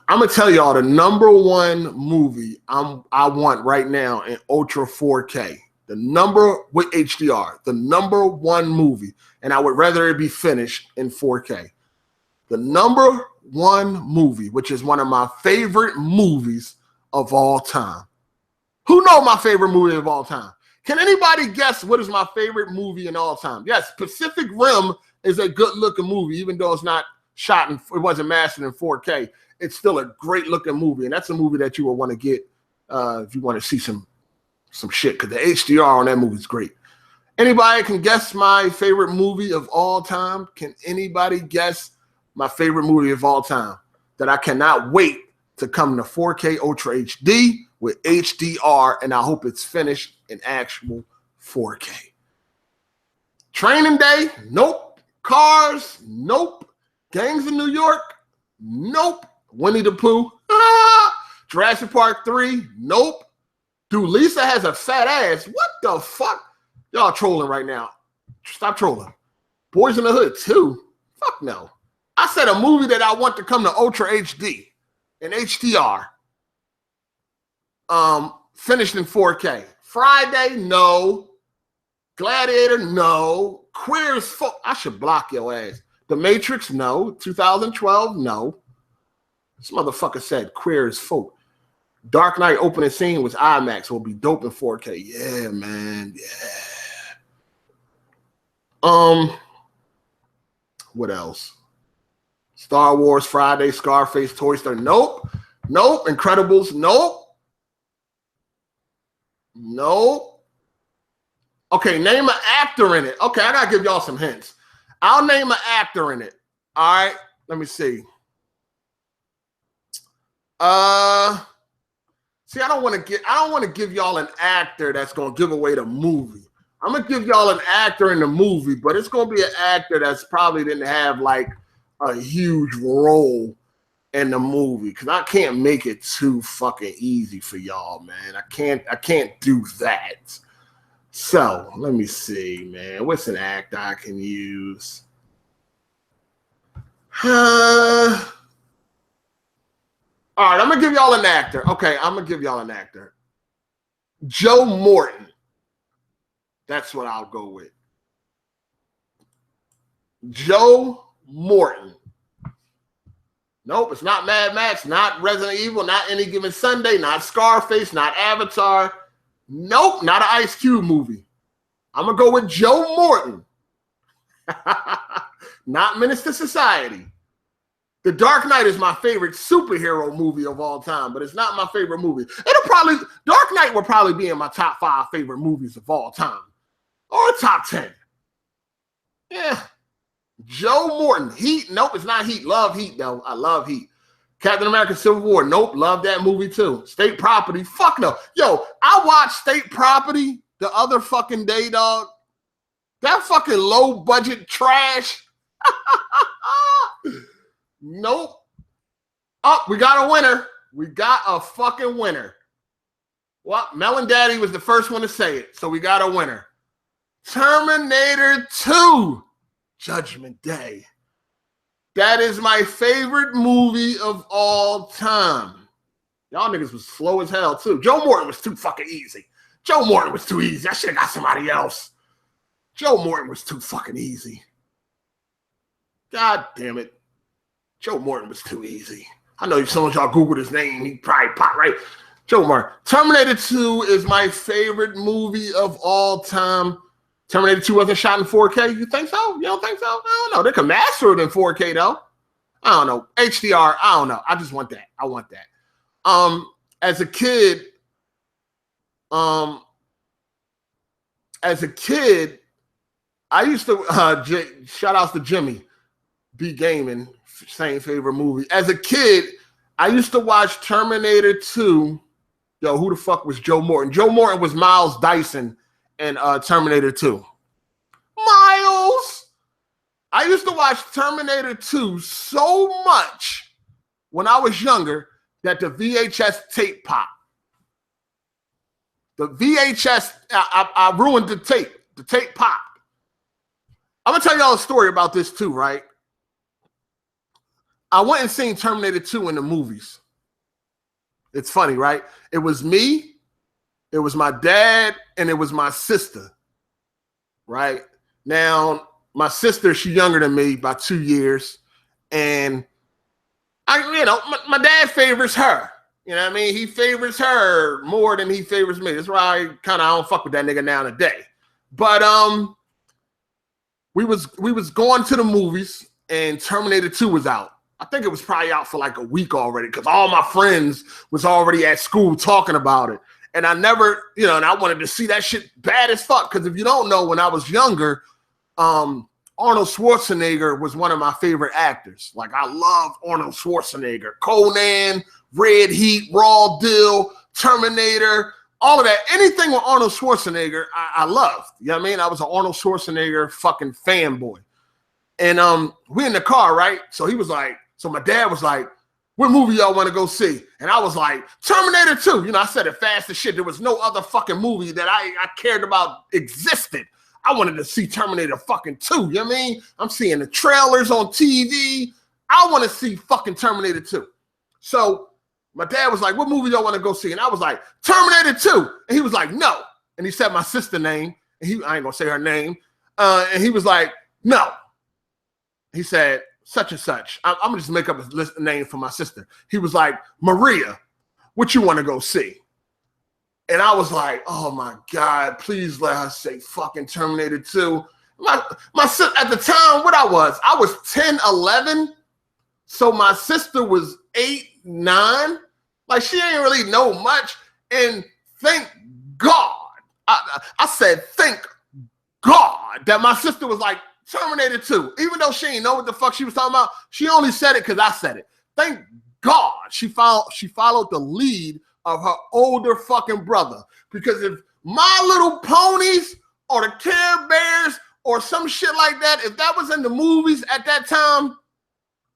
I'm gonna tell y'all the number one movie I want right now in Ultra 4K. The number with HDR, the number one movie, and I would rather it be finished in 4K. The number one movie, which is one of my favorite movies of all time. Who know my favorite movie of all time? Can anybody guess what is my favorite movie in all time? Yes, Pacific Rim is a good looking movie, even though it's not shot in, it wasn't mastered in 4K. It's still a great looking movie, and that's a movie that you will want to get if you want to see some shit, because the HDR on that movie is great. Anybody can guess my favorite movie of all time? Can anybody guess my favorite movie of all time that I cannot wait to come to 4K Ultra HD with HDR, and I hope it's finished in actual 4K? Training Day? Nope. Cars? Nope. Gangs in New York? Nope. Winnie the Pooh? Jurassic Park 3? Nope. Dude, Lisa has a fat ass. What the fuck? Y'all trolling right now. Stop trolling. Boys in the Hood 2? Fuck no. I said a movie that I want to come to Ultra HD and HDR. Finished in 4K. Friday? No. Gladiator? No. Queer as fuck. I should block your ass. The Matrix? No. 2012? No. This motherfucker said queer as folk. Dark Knight opening scene was IMAX. Will be dope in 4K. Yeah, man. Yeah. What else? Star Wars Friday, Scarface, Toy Story. Nope. Nope. Incredibles. Nope. Nope. Okay, name an actor in it. Okay, I gotta give y'all some hints. I'll name an actor in it. All right. Let me see. See, I don't want to give y'all an actor that's gonna give away the movie. I'm gonna give y'all an actor in the movie, but it's gonna be an actor that's probably didn't have like a huge role in the movie, because I can't make it too fucking easy for y'all, man. I can't do that. So let me see, man. What's an actor I can use? All right, I'm going to give y'all an actor. Okay, I'm going to give y'all an actor. Joe Morton. That's what I'll go with. Joe Morton. Nope, it's not Mad Max, not Resident Evil, not Any Given Sunday, not Scarface, not Avatar. Nope, not an Ice Cube movie. I'm going to go with Joe Morton. Not Menace to Society. The Dark Knight is my favorite superhero movie of all time, but it's not my favorite movie. Dark Knight will probably be in my top 5 favorite movies of all time. Or top 10. Yeah. Joe Morton. Heat. Nope, it's not Heat. Love Heat, though. I love Heat. Captain America Civil War. Nope, love that movie, too. State Property. Fuck no. Yo, I watched State Property the other fucking day, dog. That fucking low-budget trash. Nope. Oh, we got a winner. We got a fucking winner. Well, Melon Daddy was the first one to say it, so we got a winner. Terminator 2, Judgment Day. That is my favorite movie of all time. Y'all niggas was slow as hell, too. Joe Morton was too fucking easy. Joe Morton was too easy. I should have got somebody else. Joe Morton was too fucking easy. God damn it. Joe Morton was too easy. I know some of y'all Googled his name. He probably popped right. Joe Morton. Terminator 2 is my favorite movie of all time. Terminator 2 wasn't shot in 4K. You think so? You don't think so? I don't know. They can master it in 4K though. I don't know. HDR. I don't know. I just want that. I want that. As a kid, I used to shout outs to Jimmy B Gaming, same favorite movie. As a kid, I used to watch Terminator 2. Yo, who the fuck was Joe Morton? Joe Morton was Miles Dyson in Terminator 2. Miles! I used to watch Terminator 2 so much when I was younger that the VHS tape popped. The VHS, I ruined the tape. The tape popped. I'm going to tell y'all a story about this too, right? I went and seen Terminator 2 in the movies. It's funny, right? It was me, it was my dad, and it was my sister, right? Now, my sister, she's younger than me by 2 years, and my dad favors her. You know what I mean? He favors her more than he favors me. That's why I don't fuck with that nigga now and today. But we was going to the movies, and Terminator 2 was out. I think it was probably out for like a week already because all my friends was already at school talking about it. And I never, and I wanted to see that shit bad as fuck. Because if you don't know, when I was younger, Arnold Schwarzenegger was one of my favorite actors. Like, I love Arnold Schwarzenegger. Conan, Red Heat, Raw Deal, Terminator, all of that. Anything with Arnold Schwarzenegger, I loved. You know what I mean? I was an Arnold Schwarzenegger fucking fanboy. And we in the car, right? So he was like, so my dad was like, what movie y'all want to go see? And I was like, Terminator 2. I said it fast as shit. There was no other fucking movie that I cared about existed. I wanted to see Terminator fucking 2. You know what I mean? I'm seeing the trailers on TV. I want to see fucking Terminator 2. So my dad was like, what movie y'all want to go see? And I was like, Terminator 2. And he was like, no. And he said my sister's name. And I ain't going to say her name. And he was like, no. He said, such and such. I'm going to just make up a name for my sister. He was like, Maria, what you want to go see? And I was like, oh my God, please let her say fucking Terminator 2. My sister, at the time, what I was 10, 11. So my sister was 8, 9. Like, she didn't really know much. And thank God, I said, thank God that my sister was like, Terminator 2. Even though she didn't know what the fuck she was talking about, she only said it because I said it. Thank God she followed the lead of her older fucking brother. Because if My Little Ponies or the Care Bears or some shit like that, if that was in the movies at that time,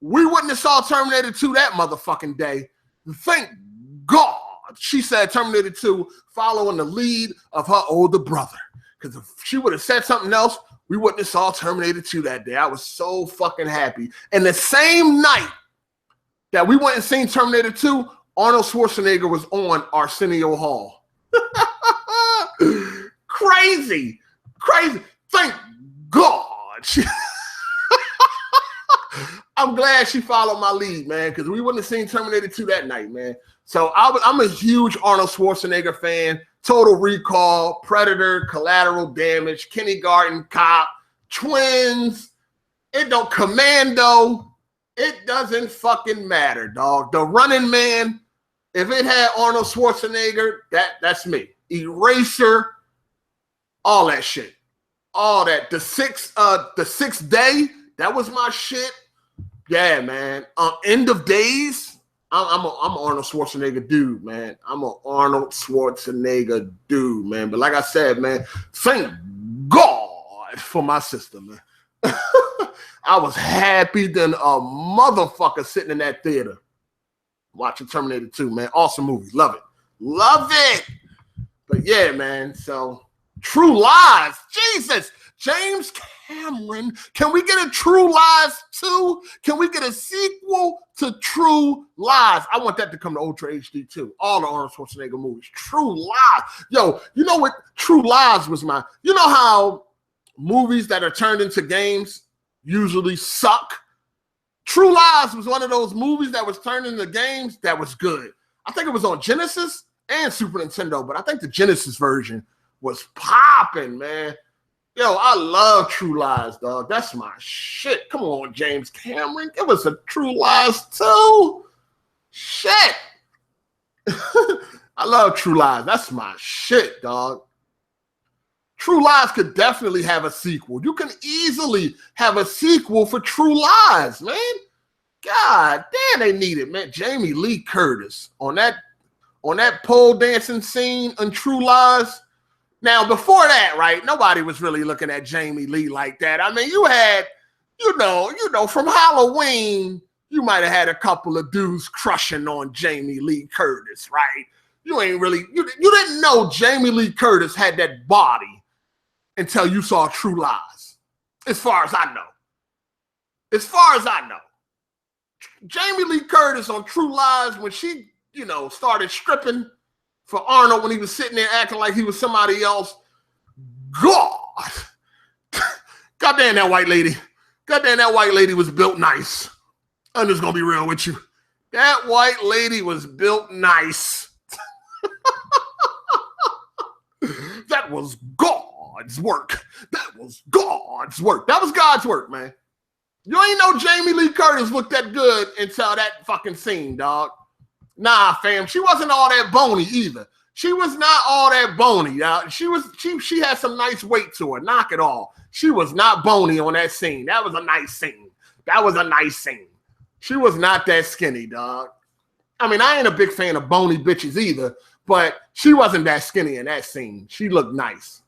we wouldn't have saw Terminator 2 that motherfucking day. Thank God she said Terminator 2 following the lead of her older brother. Because if she would have said something else, we wouldn't have saw Terminator 2 that day. I was so fucking happy. And the same night that we went and seen Terminator 2, Arnold Schwarzenegger was on Arsenio Hall. Crazy. Thank God. I'm glad she followed my lead, man, because we wouldn't have seen Terminator 2 that night, man. So I'm a huge Arnold Schwarzenegger fan. Total Recall, Predator, Collateral Damage, Kindergarten Cop, Twins, Commando. It doesn't fucking matter, dog. The Running Man, if it had Arnold Schwarzenegger, that's me. Eraser, all that shit. All that. The sixth day, That was my shit. Yeah, man. End of Days. I'm an Arnold Schwarzenegger dude, man. I'm an Arnold Schwarzenegger dude, man. But like I said, man, thank God for my sister, man. I was happy than a motherfucker sitting in that theater watching Terminator 2, man. Awesome movie. Love it. Love it. But yeah, man. So True Lies. Jesus. James Cameron. Can we get a True Lies 2? Can we get a sequel to True Lies? I want that to come to Ultra HD too. All the Arnold Schwarzenegger movies. True Lies. Yo, you know what? True Lies was my... You know how movies that are turned into games usually suck? True Lies was one of those movies that was turned into games that was good. I think it was on Genesis and Super Nintendo, but I think the Genesis version was popping, man. Yo, I love True Lies, dog. That's my shit. Come on, James Cameron. Give us a True Lies 2. Shit. I love True Lies. That's my shit, dog. True Lies could definitely have a sequel. You can easily have a sequel for True Lies, man. God damn, they need it, man. Jamie Lee Curtis on that pole dancing scene on True Lies. Now, before that, right, nobody was really looking at Jamie Lee like that. I mean, you had, you know, from Halloween, you might have had a couple of dudes crushing on Jamie Lee Curtis, right? You ain't really, you didn't know Jamie Lee Curtis had that body until you saw True Lies, as far as I know. As far as I know. Jamie Lee Curtis on True Lies, when she, you know, started stripping for Arnold when he was sitting there acting like he was somebody else. God. Goddamn that white lady. Goddamn that white lady was built nice. I'm just going to be real with you. That white lady was built nice. That was God's work. That was God's work. That was God's work, man. You ain't know Jamie Lee Curtis looked that good until that fucking scene, dog. Nah, fam, she wasn't all that bony either. She was not all that bony. She had some nice weight to her. Knock it off. She was not bony on that scene. That was a nice scene. That was a nice scene. She was not that skinny, dog. I mean, I ain't a big fan of bony bitches either, but she wasn't that skinny in that scene. She looked nice.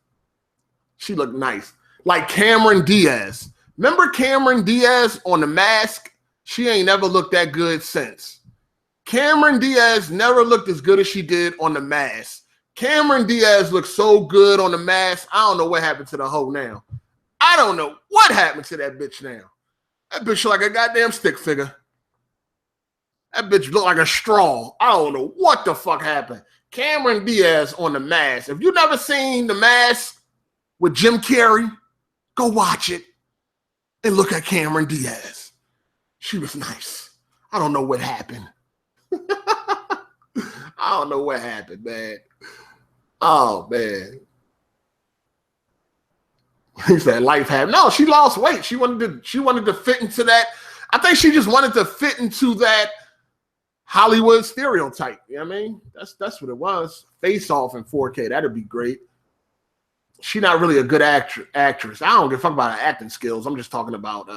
She looked nice. Like Cameron Diaz. Remember Cameron Diaz on The Mask? She ain't never looked that good since. Cameron Diaz never looked as good as she did on The Mask. Cameron Diaz looked so good on The Mask. I don't know what happened to the hoe now. I don't know what happened to that bitch now. That bitch look like a goddamn stick figure. That bitch look like a straw. I don't know what the fuck happened. Cameron Diaz on The Mask. If you never seen The Mask with Jim Carrey, go watch it and look at Cameron Diaz. She was nice. I don't know what happened. I don't know what happened, man. Oh, man. He said life happened. No, she lost weight. She wanted to fit into that. I think she just wanted to fit into that Hollywood stereotype. You know what I mean? That's what it was. Face Off in 4K. That'd be great. She's not really a good actress. I don't give a fuck about her acting skills. I'm just talking about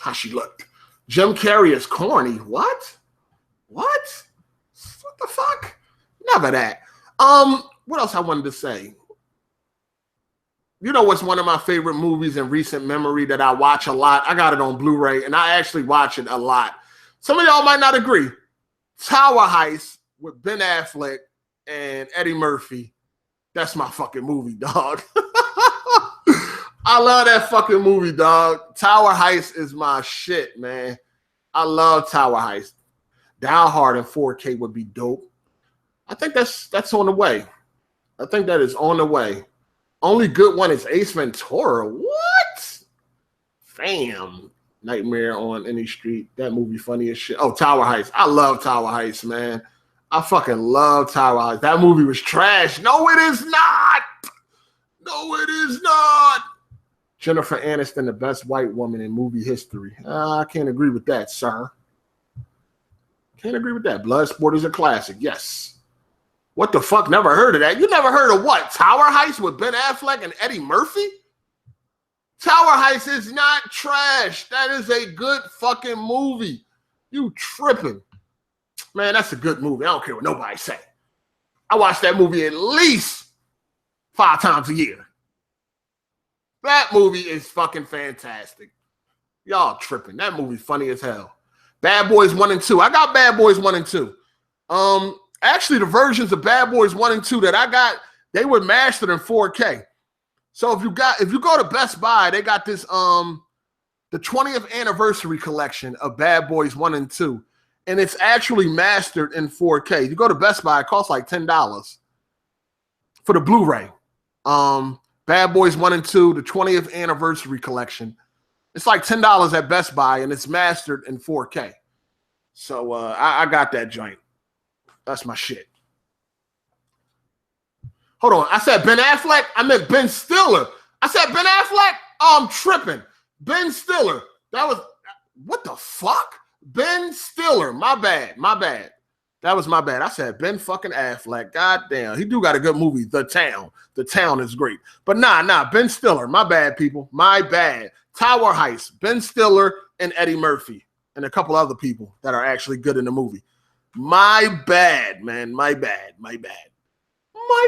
how she looked. Jim Carrey is corny. What? What? What the fuck? Never that. What else I wanted to say? You know what's one of my favorite movies in recent memory that I watch a lot? I got it on Blu-ray, and I actually watch it a lot. Some of y'all might not agree. Tower Heist with Ben Affleck and Eddie Murphy. That's my fucking movie, dog. I love that fucking movie, dog. Tower Heist is my shit, man. I love Tower Heist. Die Hard in 4K would be dope. I think that's on the way. I think that is on the way. Only good one is Ace Ventura. What? Fam. Nightmare on Any Street. That movie funny as shit. Oh, Tower Heist. I love Tower Heist, man. I fucking love Tower Heist. That movie was trash. No, it is not. No, it is not. Jennifer Aniston, the best white woman in movie history. I can't agree with that, sir. Can't agree with that. Bloodsport is a classic. Yes. What the fuck? Never heard of that. You never heard of what? Tower Heist with Ben Affleck and Eddie Murphy? Tower Heist is not trash. That is a good fucking movie. You tripping. Man, that's a good movie. I don't care what nobody say. I watch that movie at least 5 times a year. That movie is fucking fantastic. Y'all tripping. That movie funny as hell. Bad Boys 1 and 2. I got Bad Boys 1 and 2. Actually, the versions of Bad Boys 1 and 2 that I got, they were mastered in 4K. So if you go to Best Buy, they got this the 20th anniversary collection of Bad Boys 1 and 2. And it's actually mastered in 4K. You go to Best Buy, it costs like $10 for the Blu-ray. Bad Boys 1 and 2, the 20th anniversary collection. It's like $10 at Best Buy, and it's mastered in 4K. So I got that joint. That's my shit. Hold on. I said Ben Affleck? I meant Ben Stiller. I said Ben Affleck? Oh, I'm tripping. Ben Stiller. That was, what the fuck? Ben Stiller. My bad. My bad. That was my bad. I said Ben fucking Affleck. God damn. He do got a good movie, The Town. The Town is great. But nah. Ben Stiller. My bad, people. My bad. Tower Heist. Ben Stiller and Eddie Murphy. And a couple other people that are actually good in the movie. My bad, man. My bad. My bad. My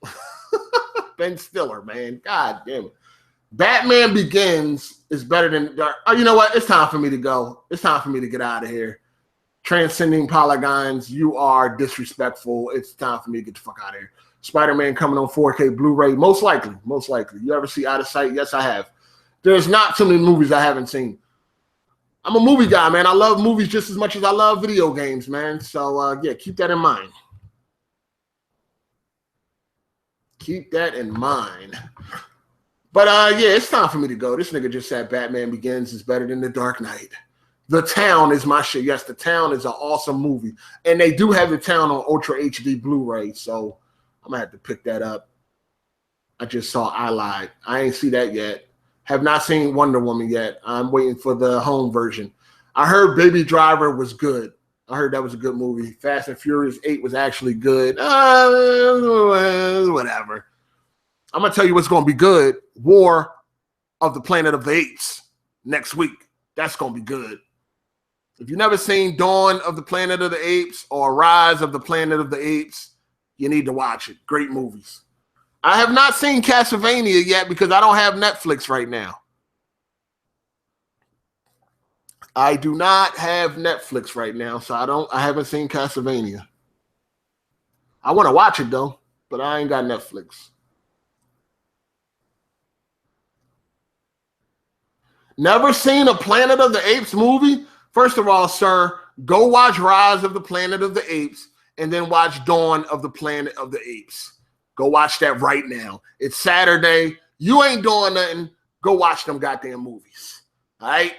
bad. Ben Stiller, man. God damn it. Batman Begins is better than Dark. Oh, you know what? It's time for me to go. It's time for me to get out of here. Transcending polygons, you are disrespectful. It's time for me to get the fuck out of here. Spider-Man coming on 4K Blu-ray, most likely. Most likely. You ever see Out of Sight? Yes, I have. There's not too many movies I haven't seen. I'm a movie guy, man. I love movies just as much as I love video games, man. So, yeah, keep that in mind. Keep that in mind. But, yeah, it's time for me to go. This nigga just said Batman Begins is better than The Dark Knight. The Town is my shit. Yes, The Town is an awesome movie. And they do have The Town on Ultra HD Blu-ray, so I'm going to have to pick that up. I just saw I Lied. I ain't see that yet. Have not seen Wonder Woman yet. I'm waiting for the home version. I heard Baby Driver was good. I heard that was a good movie. Fast and Furious 8 was actually good. Whatever. I'm going to tell you what's going to be good. War of the Planet of the Apes next week. That's going to be good. If you've never seen Dawn of the Planet of the Apes or Rise of the Planet of the Apes, you need to watch it. Great movies. I have not seen Castlevania yet because I don't have Netflix right now. I do not have Netflix right now, so I haven't seen Castlevania. I want to watch it though, but I ain't got Netflix. Never seen a Planet of the Apes movie? First of all, sir, go watch Rise of the Planet of the Apes and then watch Dawn of the Planet of the Apes. Go watch that right now. It's Saturday. You ain't doing nothing. Go watch them goddamn movies. All right?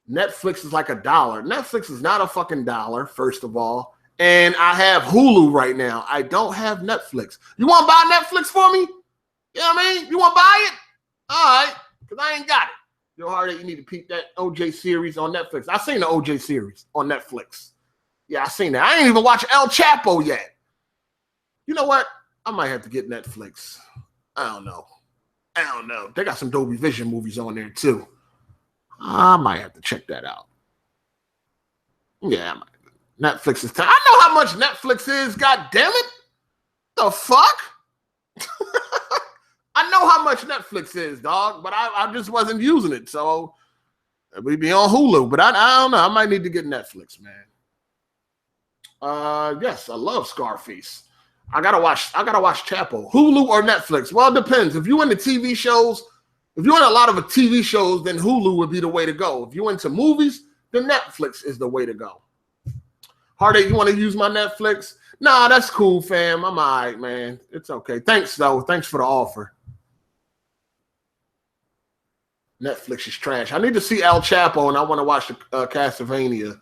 Netflix is like $1. Netflix is not a fucking dollar, first of all. And I have Hulu right now. I don't have Netflix. You want to buy Netflix for me? You know what I mean? You want to buy it? All right. Because I ain't got it. Yo, Hard8, you need to peep that OJ series on Netflix. I seen the OJ series on Netflix. Yeah, I seen that. I ain't even watched El Chapo yet. You know what? I might have to get Netflix. I don't know. They got some Dolby Vision movies on there too. I might have to check that out. Yeah, Netflix is time. I know how much Netflix is. God damn it! The fuck? I know how much Netflix is, dog, but I just wasn't using it, so we'd be on Hulu. But I don't know. I might need to get Netflix, man. Yes, I love Scarface. I gotta watch Chapo. Hulu or Netflix? Well, it depends. If you're into TV shows, if you're in a lot of TV shows, then Hulu would be the way to go. If you're into movies, then Netflix is the way to go. Hard8, you want to use my Netflix? Nah, that's cool, fam. I'm all right, man. It's okay. Thanks, though. Thanks for the offer. Netflix is trash. I need to see El Chapo, and I want to watch the Castlevania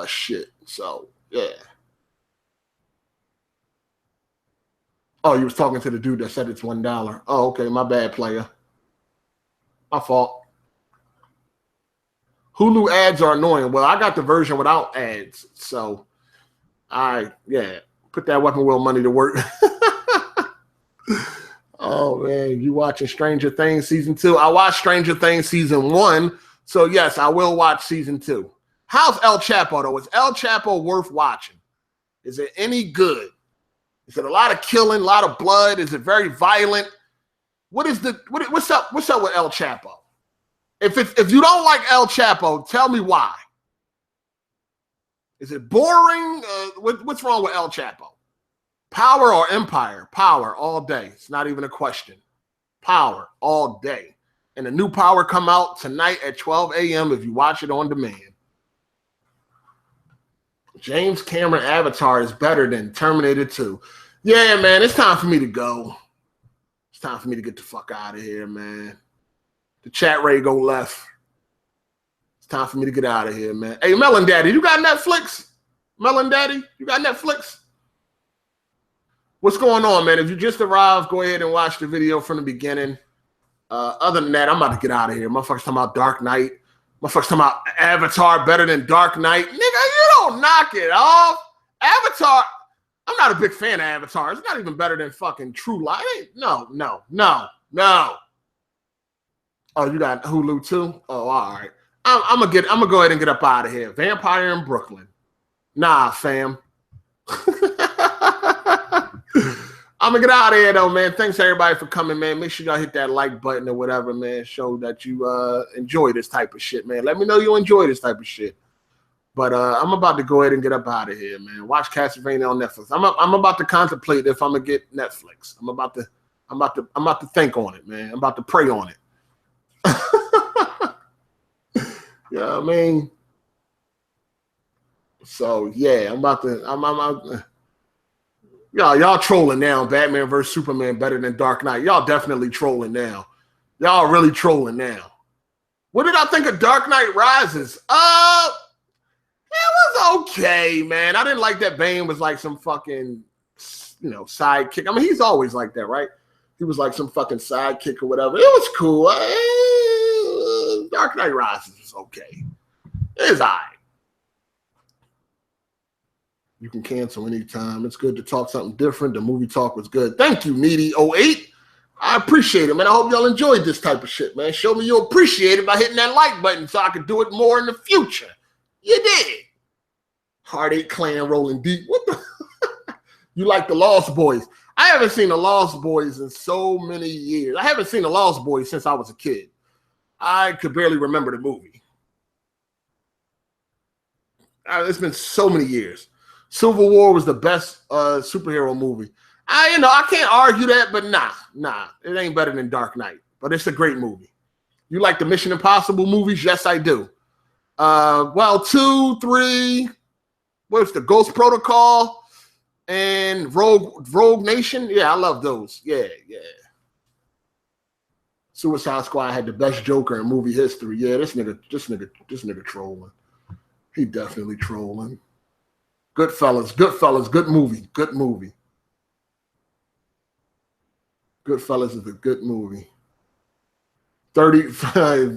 shit. So, yeah. Oh, you was talking to the dude that said it's $1. Oh, okay. My bad, player. My fault. Hulu ads are annoying. Well, I got the version without ads. So, yeah. Put that Weapon Wheel money to work. Oh man, you watching Stranger Things season 2? I watched Stranger Things season 1, so yes, I will watch season 2. How's El Chapo though? Is El Chapo worth watching? Is it any good? Is it a lot of killing, a lot of blood? Is it very violent? What's up? What's up with El Chapo? If you don't like El Chapo, tell me why. Is it boring? What's wrong with El Chapo? Power or empire? Power all day. It's not even a question. Power all day. And the new Power come out tonight at 12 a.m. if you watch it on demand. James Cameron Avatar is better than Terminator 2. Yeah, man, it's time for me to go. It's time for me to get the fuck out of here, man. The chat rate go left. It's time for me to get out of here, man. Hey, Melon Daddy, you got Netflix? Melon Daddy, you got Netflix? What's going on, man? If you just arrived, go ahead and watch the video from the beginning. Other than that, I'm about to get out of here. Motherfuckers talking about Dark Knight. Motherfuckers talking about Avatar better than Dark Knight. Nigga, you don't knock it off. Avatar, I'm not a big fan of Avatar. It's not even better than fucking True Light. No. Oh, you got Hulu too? Oh, all right. I'm gonna go ahead and get up out of here. Vampire in Brooklyn. Nah, fam. I'm gonna get out of here though, man. Thanks everybody for coming, man. Make sure y'all hit that like button or whatever, man. Show that you enjoy this type of shit, man. Let me know you enjoy this type of shit. But I'm about to go ahead and get up out of here, man. Watch Castlevania on Netflix. I'm about to contemplate if I'm gonna get Netflix. I'm about to think on it, man. I'm about to pray on it. Yeah, I mean. So yeah, y'all trolling now. Batman versus Superman better than Dark Knight. Y'all definitely trolling now. Y'all really trolling now. What did I think of Dark Knight Rises? It was okay, man. I didn't like that Bane was like some fucking, sidekick. I mean, he's always like that, right? He was like some fucking sidekick or whatever. It was cool. Dark Knight Rises was okay. It's all right. You can cancel anytime. It's good to talk something different. The movie talk was good. Thank you, Needy08. I appreciate it, man. I hope y'all enjoyed this type of shit, man. Show me you appreciate it by hitting that like button so I can do it more in the future. You did. Hard8 clan rolling deep. What the? You like the Lost Boys? I haven't seen the Lost Boys in so many years. I haven't seen the Lost Boys since I was a kid. I could barely remember the movie. It's been so many years. Civil War was the best superhero movie. I can't argue that, but nah, it ain't better than Dark Knight. But it's a great movie. You like the Mission Impossible movies? Yes, I do. 2, 3. What's the Ghost Protocol and Rogue Nation? Yeah, I love those. Yeah. Suicide Squad had the best Joker in movie history. Yeah, this nigga trolling. He definitely trolling. Goodfellas, good movie. Goodfellas is a good movie. 30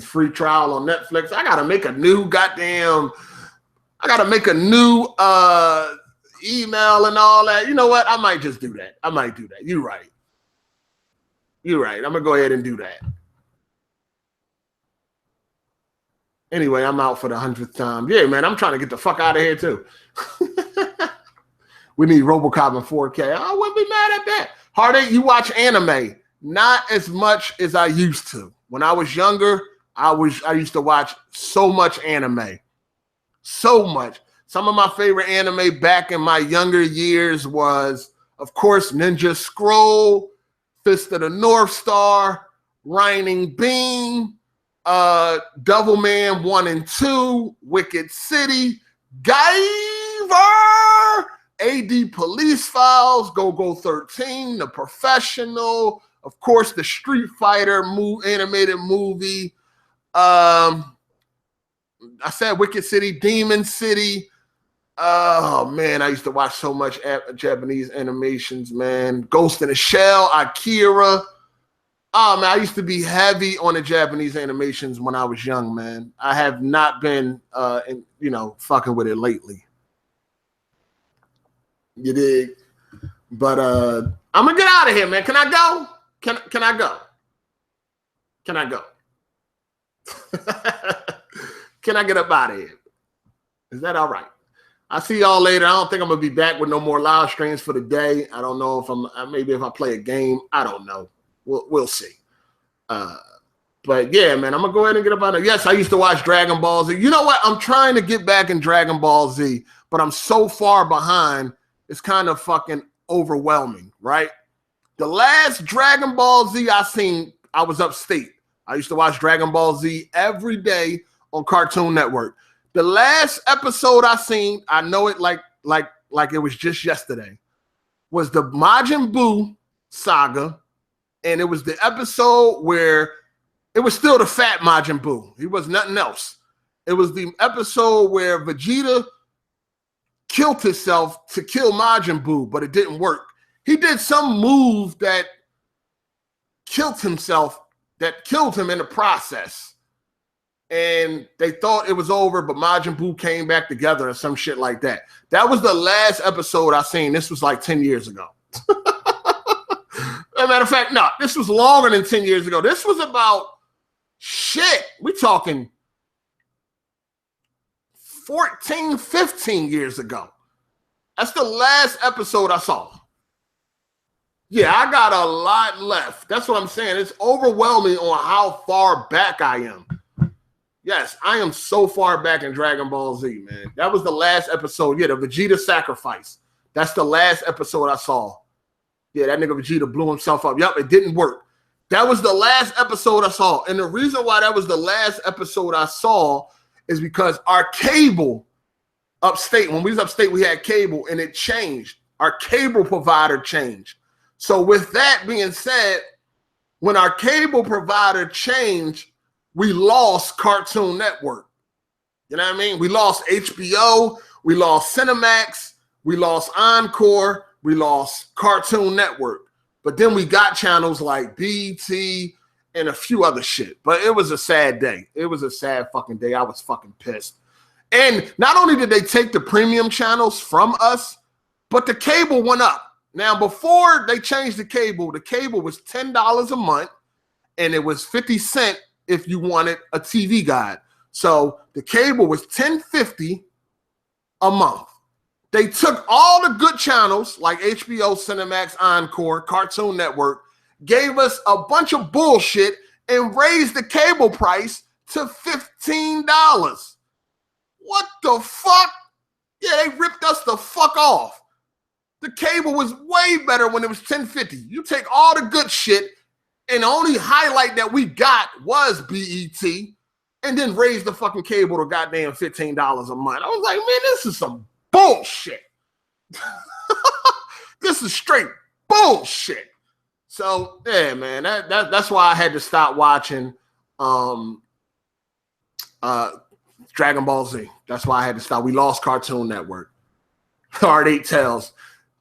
free trial on Netflix. I gotta make a new email and all that. You know what? I might just do that. You're right. I'm gonna go ahead and do that. Anyway, I'm out for the 100th time. Yeah, man, I'm trying to get the fuck out of here too. We need RoboCop in 4K. I wouldn't be mad at that. Hard8, you watch anime. Not as much as I used to. When I was younger, I used to watch so much anime. So much. Some of my favorite anime back in my younger years was, of course, Ninja Scroll, Fist of the North Star, Raining Beam, Devilman 1 and 2, Wicked City, Guyver, AD Police Files, Go 13, The Professional, of course, the Street Fighter animated movie. I said Wicked City, Demon City. Oh, man, I used to watch so much Japanese animations, man. Ghost in the Shell, Akira. Oh, man, I used to be heavy on the Japanese animations when I was young, man. I have not been, fucking with it lately. You dig? But I'm going to get out of here, man. Can I go? Can I go? Can I go? Can I get up out of here? Is that all right? I'll see y'all later. I don't think I'm going to be back with no more live streams for the day. I don't know if maybe if I play a game. I don't know. We'll see. But yeah, man, I'm going to go ahead and get up out of here. Yes, I used to watch Dragon Ball Z. You know what? I'm trying to get back in Dragon Ball Z, but I'm so far behind. It's kind of fucking overwhelming, right? The last Dragon Ball Z I seen, I was upstate. I used to watch Dragon Ball Z every day on Cartoon Network. The last episode I seen, I know it like it was just yesterday, was the Majin Buu saga, and it was the episode where it was still the fat Majin Buu. He was nothing else. It was the episode where Vegeta killed himself to kill Majin Buu, but it didn't work. He did some move that killed himself, that killed him in the process. And they thought it was over, but Majin Buu came back together or some shit like that. That was the last episode I seen. This was like 10 years ago. As a matter of fact, no, this was longer than 10 years ago. This was about shit. We're talking 14, 15 years ago. That's the last episode I saw. Yeah, I got a lot left. That's what I'm saying. It's overwhelming on how far back I am. Yes, I am so far back in Dragon Ball Z, man. That was the last episode. Yeah, the Vegeta sacrifice. That's the last episode I saw. Yeah, that nigga Vegeta blew himself up. Yep, it didn't work. That was the last episode I saw. And the reason why that was the last episode I saw is because our cable upstate, when we was upstate, we had cable, and it changed. Our cable provider changed. So with that being said, when our cable provider changed, we lost Cartoon Network. You know what I mean? We lost HBO, we lost Cinemax, we lost Encore, we lost Cartoon Network. But then we got channels like BT and a few other shit. But it was a sad day. It was a sad fucking day. I was fucking pissed. And not only did they take the premium channels from us, but the cable went up. Now, before they changed the cable was $10 a month, and it was 50 cents if you wanted a TV guide. So the cable was $10.50 a month. They took all the good channels like HBO, Cinemax, Encore, Cartoon Network, gave us a bunch of bullshit, and raised the cable price to $15. What the fuck? Yeah, they ripped us the fuck off. The cable was way better when it was $10.50. You take all the good shit, and the only highlight that we got was BET, and then raise the fucking cable to goddamn $15 a month. I was like, man, this is some bullshit. This is straight bullshit. So yeah, man, that's why I had to stop watching Dragon Ball Z. That's why I had to stop. We lost Cartoon Network. Hard 8 tells.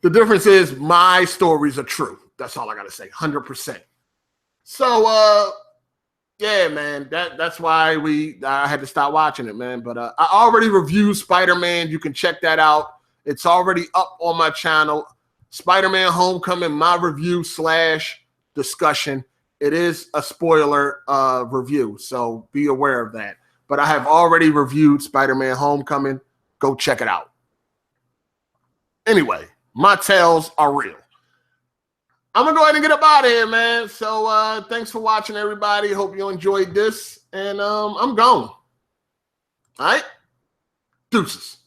The difference is my stories are true. That's all I gotta say. 100%. So yeah, man, that's why I had to stop watching it, man. But I already reviewed Spider-Man. You can check that out. It's already up on my channel. Spider-Man Homecoming, my review / discussion. It is a spoiler review, so be aware of that. But I have already reviewed Spider-Man Homecoming. Go check it out. Anyway, my tales are real. I'm going to go ahead and get up out of here, man. So thanks for watching, everybody. Hope you enjoyed this. And I'm gone. All right? Deuces.